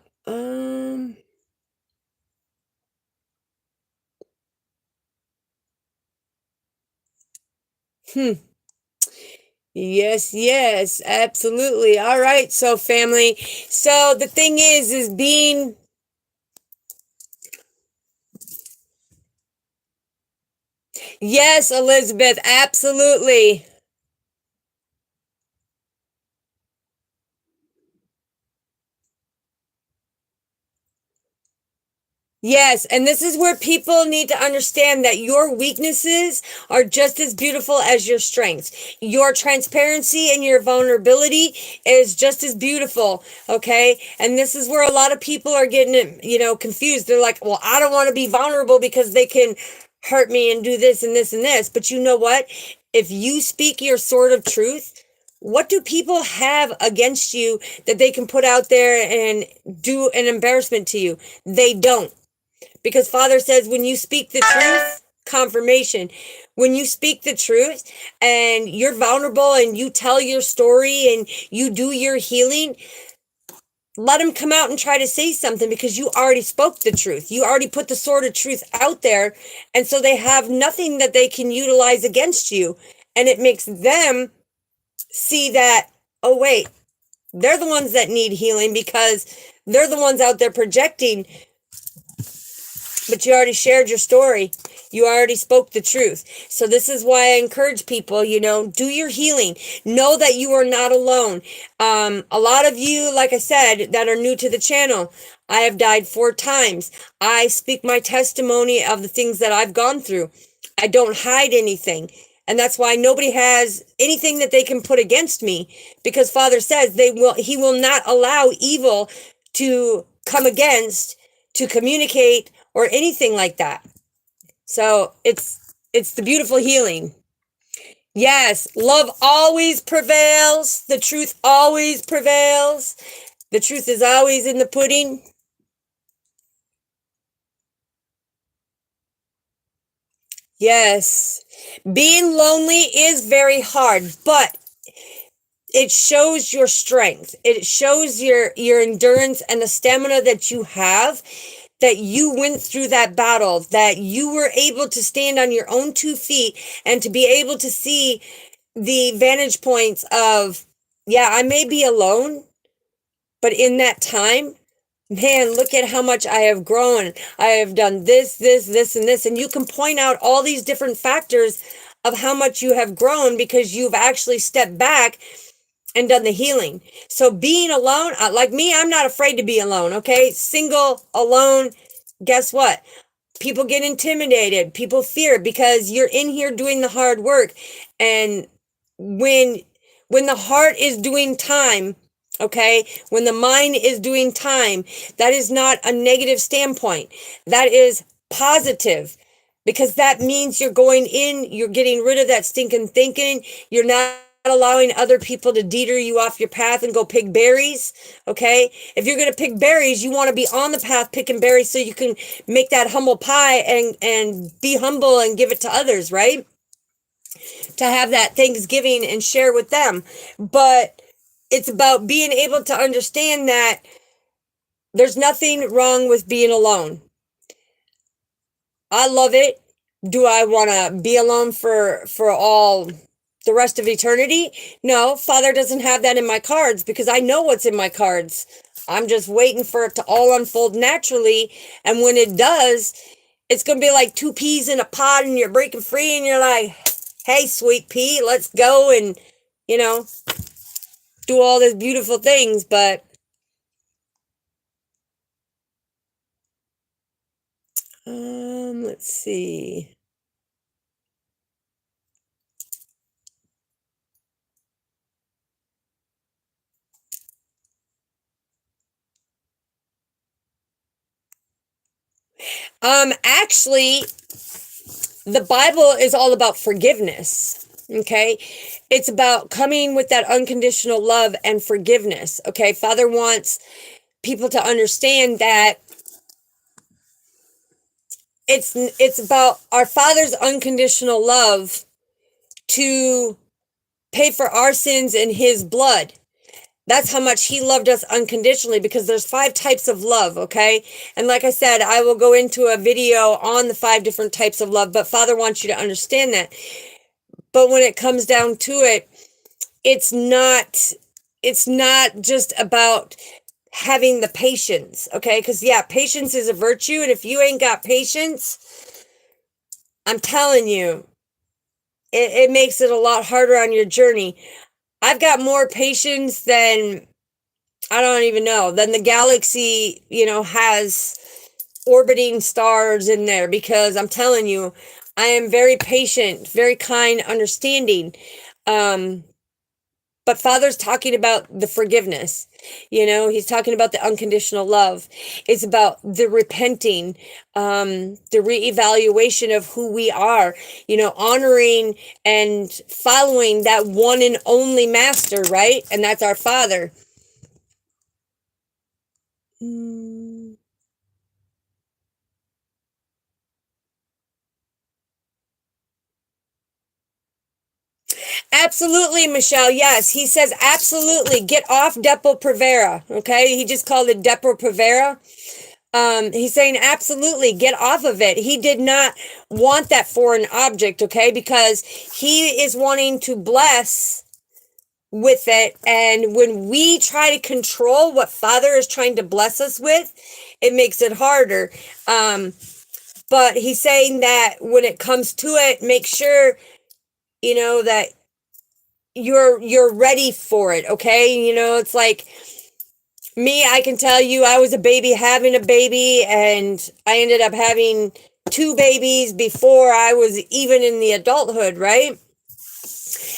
S1: Yes, absolutely. All right, so family. So the thing is being... Yes, Elizabeth, absolutely. Yes, and this is where people need to understand that your weaknesses are just as beautiful as your strengths. Your transparency and your vulnerability is just as beautiful, okay? And this is where a lot of people are getting, confused. They're like, well, I don't want to be vulnerable because they can hurt me and do this and this and this. But you know what? If you speak your sword of truth, what do people have against you that they can put out there and do an embarrassment to you? They don't. Because Father says, when you speak the truth, confirmation. When you speak the truth and you're vulnerable and you tell your story and you do your healing, let them come out and try to say something, because you already spoke the truth. You already put the sword of truth out there. And so they have nothing that they can utilize against you. And it makes them see that, oh, wait, they're the ones that need healing, because they're the ones out there projecting. But you already shared your story. You already spoke the truth. So this is why I encourage people, do your healing. Know that you are not alone. A lot of you, like I said, that are new to the channel, I have died 4 times. I speak my testimony of the things that I've gone through. I don't hide anything. And that's why nobody has anything that they can put against me, because Father says he will not allow evil to come against, to communicate, or anything like that. So it's the beautiful healing. Yes, love always prevails. The truth always prevails. The truth is always in the pudding. Yes. Being lonely is very hard, but it shows your strength. It shows your endurance and the stamina that you have, that you went through that battle, that you were able to stand on your own 2 feet and to be able to see the vantage points of, yeah, I may be alone, but in that time, man, look at how much I have grown. I have done this, and this. And you can point out all these different factors of how much you have grown, because you've actually stepped back and done the healing. So being alone, like me, I'm not afraid to be alone, okay? Single, alone, guess what? People get intimidated. People fear, because you're in here doing the hard work. And when the heart is doing time, okay, when the mind is doing time, that is not a negative standpoint. That is positive, because that means you're going in, you're getting rid of that stinking thinking. You're not allowing other people to deter you off your path and go pick berries. Okay, if you're going to pick berries, you want to be on the path picking berries, so you can make that humble pie and be humble and give it to others, right? To have that Thanksgiving and share with them. But it's about being able to understand that there's nothing wrong with being alone. I love it. Do I want to be alone for all the rest of eternity? No, Father doesn't have that in my cards, because I know what's in my cards. I'm just waiting for it to all unfold naturally. And when it does, it's going to be like 2 peas in a pod, and you're breaking free, and you're like, hey, sweet pea, let's go and, do all these beautiful things. But let's see. Actually, the Bible is all about forgiveness. Okay, it's about coming with that unconditional love and forgiveness. Okay, Father wants people to understand that it's about our Father's unconditional love to pay for our sins in His blood. That's how much He loved us unconditionally, because there's 5 types of love, okay? And like I said, I will go into a video on the 5 different types of love, but Father wants you to understand that. But when it comes down to it, it's not just about having the patience, okay? Because, yeah, patience is a virtue, and if you ain't got patience, I'm telling you, it makes it a lot harder on your journey. I've got more patience than, I don't even know, than the galaxy, has orbiting stars in there, because I'm telling you, I am very patient, very kind, understanding. But Father's talking about the forgiveness. He's talking about the unconditional love. It's about the repenting, the reevaluation of who we are, honoring and following that one and only master, right? And that's our Father. Absolutely, Michelle. Yes, he says absolutely. Get off Depo-Provera. Okay, he just called it Depo-Provera. He's saying absolutely get off of it. He did not want that foreign object, okay, because he is wanting to bless with it. And when we try to control what Father is trying to bless us with, it makes it harder. But he's saying that when it comes to it, make sure that you're ready for it, okay? It's like me, I can tell you I was a baby having a baby, and I ended up having two babies before I was even in the adulthood, right?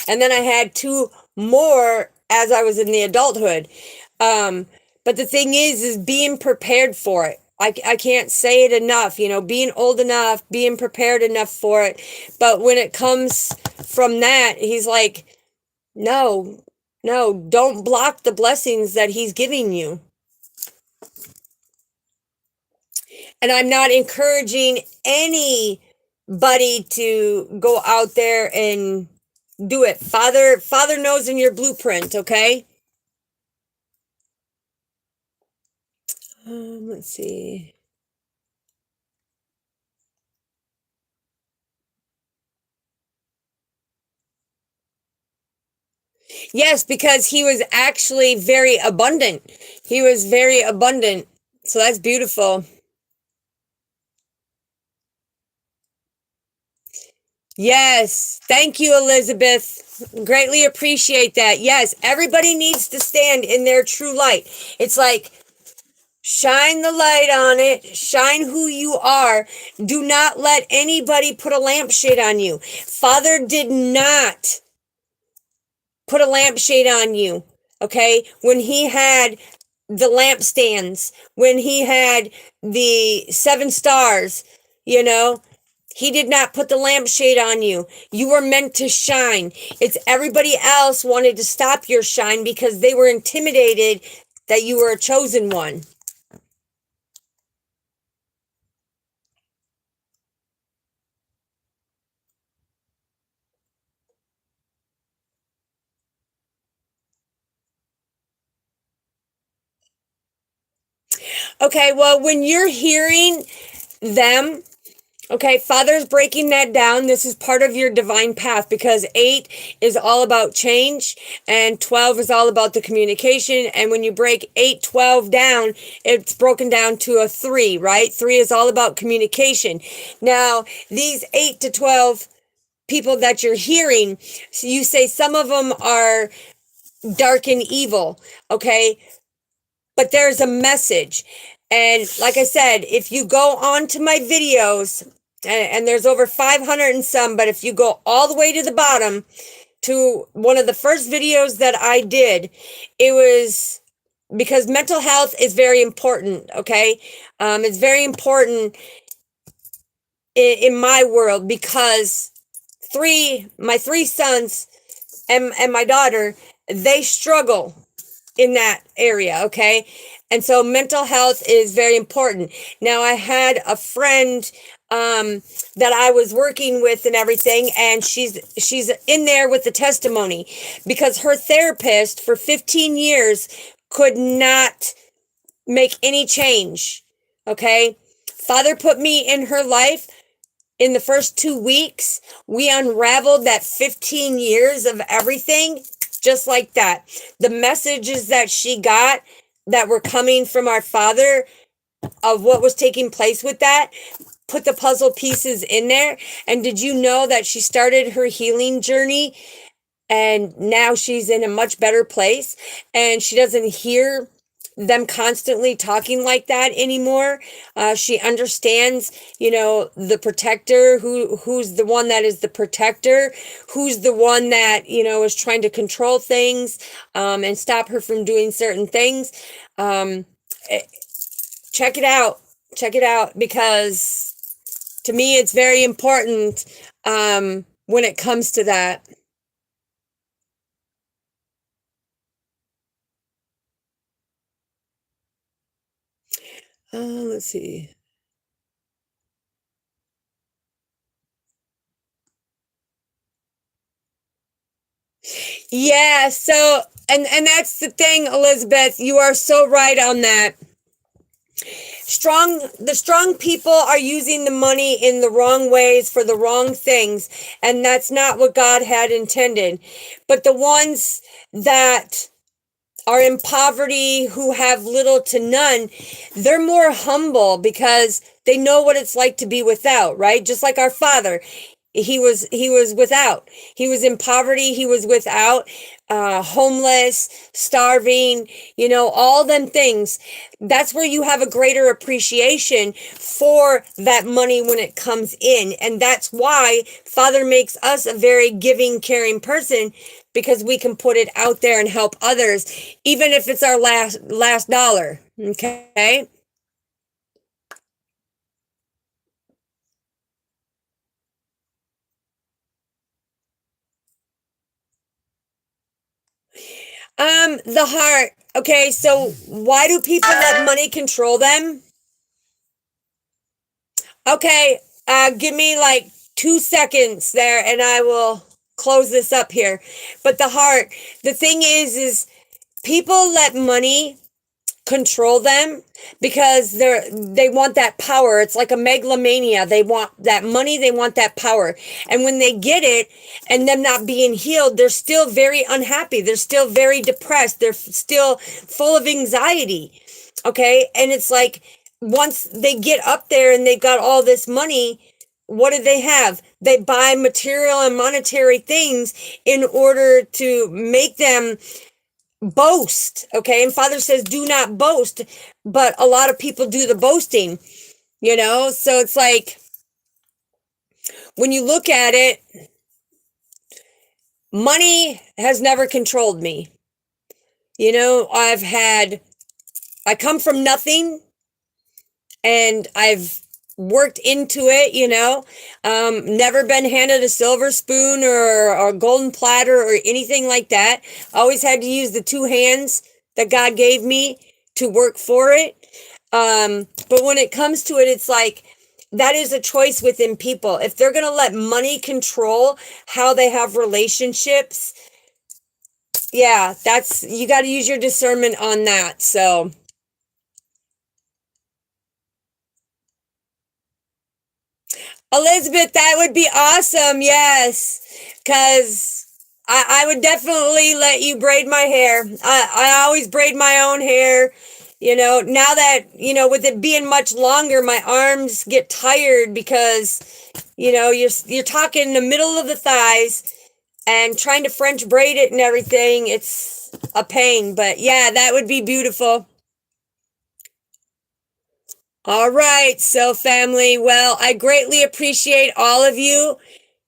S1: And then I had two more as I was in the adulthood. But the thing is being prepared for it. I can't say it enough, being old enough, being prepared enough for it. But when it comes from that, he's like, no, don't block the blessings that he's giving you. And I'm not encouraging anybody to go out there and do it. Father knows in your blueprint, okay? Let's see. Yes, because he was actually very abundant. He was very abundant. So that's beautiful. Yes. Thank you, Elizabeth. Greatly appreciate that. Yes, everybody needs to stand in their true light. It's like, shine the light on it. Shine who you are. Do not let anybody put a lampshade on you. Father did not put a lampshade on you. Okay? When he had the lampstands, when he had the 7 stars, he did not put the lampshade on you. You were meant to shine. It's everybody else wanted to stop your shine because they were intimidated that you were a chosen one. Okay, well, when you're hearing them, okay, Father's breaking that down. This is part of your divine path because 8 is all about change and 12 is all about the communication. And when you break 8, 12 down, it's broken down to a 3, right? 3 is all about communication. Now, these 8 to 12 people that you're hearing, you say some of them are dark and evil, okay? But there's a message. And like I said, if you go on to my videos, and there's over 500 and some, but if you go all the way to the bottom to one of the first videos that I did, it was because mental health is very important, okay? It's very important in my world because my 3 sons and my daughter, they struggle in that area, okay? And so mental health is very important. Now, I had a friend that I was working with and everything, and she's in there with the testimony because her therapist for 15 years could not make any change, okay? Father put me in her life. In the first 2 weeks, we unraveled that 15 years of everything just like that. The messages that she got that were coming from our Father of what was taking place with that, put the puzzle pieces in there. And did you know that she started her healing journey and now she's in a much better place and she doesn't hear them constantly talking like that anymore. She understands, the protector, who's the one that is the protector, who's the one that, is trying to control things and stop her from doing certain things. Check it out. Check it out because to me, it's very important when it comes to that. Let's see. Yeah, so and that's the thing, Elizabeth. You are so right on that. The strong people are using the money in the wrong ways for the wrong things, and that's not what God had intended. But the ones that are in poverty, who have little to none, they're more humble because they know what it's like to be without, right? Just like our father. He was without. He was in poverty, he was without, homeless, starving, all them things. That's where you have a greater appreciation for that money when it comes in. And that's why Father makes us a very giving, caring person, because we can put it out there and help others, even if it's our last dollar. Okay. The heart. Okay, so why do people let money control them? Okay, give me like 2 seconds there and I will close this up here. But the heart, the thing is people let money control them because they want that power. It's like a megalomania. They want that money, they want that power. And when they get it and them not being healed, they're still very unhappy. They're still very depressed. They're still full of anxiety. Okay? And it's like once they get up there and they've got all this money, what do they have? They buy material and monetary things in order to make them boast. Okay, and Father says do not boast, but a lot of people do the boasting, so it's like when you look at it, money has never controlled me. I come from nothing and I've worked into it, never been handed a silver spoon or a golden platter or anything like that. Always had to use the two hands that God gave me to work for it. But when it comes to it, it's like that is a choice within people. If they're going to let money control how they have relationships, yeah, you got to use your discernment on that. So Elizabeth, that would be awesome. Yes. Because I would definitely let you braid my hair. I always braid my own hair. Now that, with it being much longer, my arms get tired because, you're talking in the middle of the thighs and trying to French braid it and everything. It's a pain. But yeah, that would be beautiful. All right, so family, well, I greatly appreciate all of you.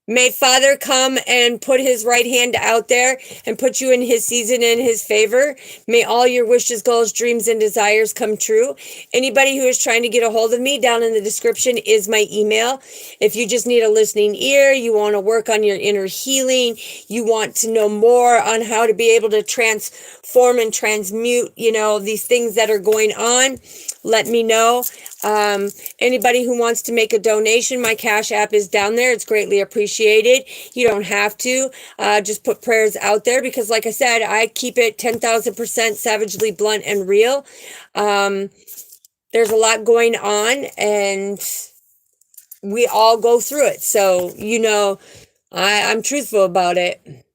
S1: May Father come and put his right hand out there and put you in his season in his favor. May all your wishes, goals, dreams, and desires come true. Anybody who is trying to get a hold of me, down in the description is my email. If you just need a listening ear, you want to work on your inner healing, you want to know more on how to be able to transform and transmute, these things that are going on, let me know. Anybody who wants to make a donation, my Cash App is down there. It's greatly appreciated. You don't have to. Just put prayers out there because, like I said, I keep it 10,000% savagely blunt and real. There's a lot going on and we all go through it. So, I'm truthful about it.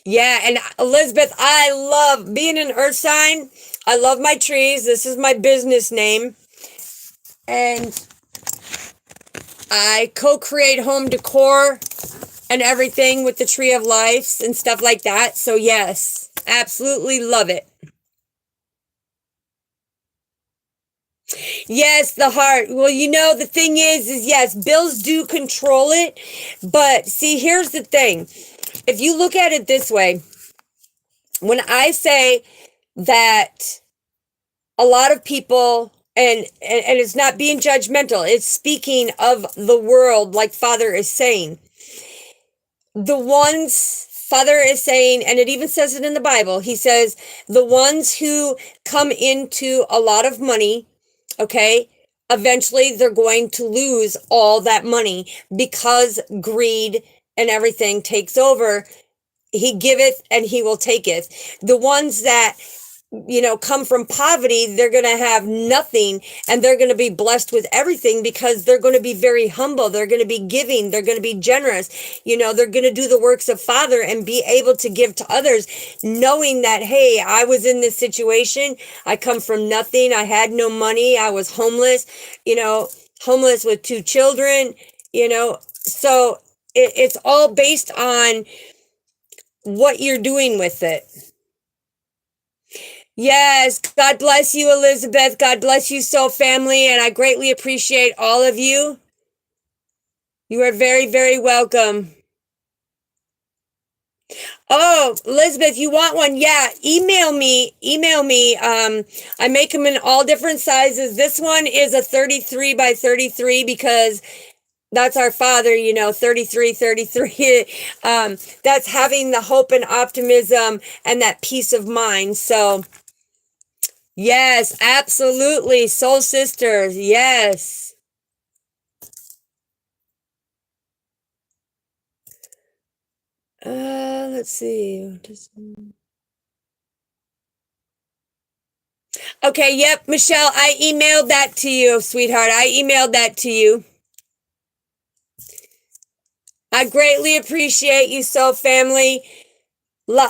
S1: Yeah, and Elizabeth, I love being an earth sign. I love my trees. This is my business name. And I co-create home decor and everything with the Tree of Life and stuff like that. So yes, absolutely love it. Yes, the heart. Well, the thing is yes, bills do control it. But see, here's the thing. If you look at it this way, when I say that a lot of people, and it's not being judgmental, it's speaking of the world, like Father is saying, the ones Father is saying, and it even says it in the Bible, he says, the ones who come into a lot of money, okay, eventually they're going to lose all that money because greed and everything takes over. He giveth and he will taketh. The ones that come from poverty, they're going to have nothing, and they're going to be blessed with everything because they're going to be very humble. They're going to be giving. They're going to be generous. They're going to do the works of Father and be able to give to others, knowing that, hey, I was in this situation. I come from nothing. I had no money. I was homeless, homeless with 2 children, so it's all based on what you're doing with it. Yes, God bless you, Elizabeth. God bless you, Soul Family, and I greatly appreciate all of you. You are very, very welcome. Oh, Elizabeth, you want one? Yeah, email me. I make them in all different sizes. This one is a 33 by 33 because that's our Father, 33. That's having the hope and optimism and that peace of mind. So yes, absolutely. Soul sisters. Yes. Let's see. Okay, yep, Michelle, I emailed that to you, sweetheart. I emailed that to you. I greatly appreciate you, Soul Family.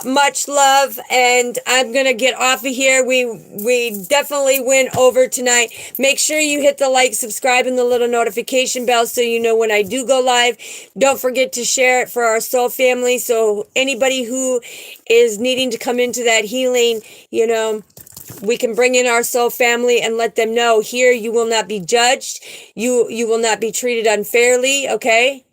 S1: Much love, and I'm gonna get off of here. We definitely went over tonight. Make sure you hit the like, subscribe, and the little notification bell so you know when I do go live. Don't forget to share it for our Soul Family, so anybody who is needing to come into that healing, we can bring in our Soul Family and let them know here you will not be judged. You will not be treated unfairly, okay?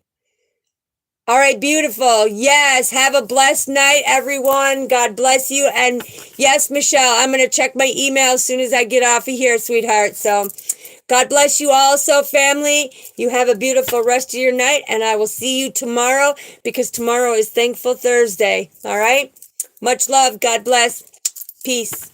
S1: All right, beautiful. Yes, have a blessed night, everyone. God bless you. And yes, Michelle, I'm going to check my email as soon as I get off of here, sweetheart. So God bless you also, family. You have a beautiful rest of your night, and I will see you tomorrow because tomorrow is Thankful Thursday. All right? Much love. God bless. Peace.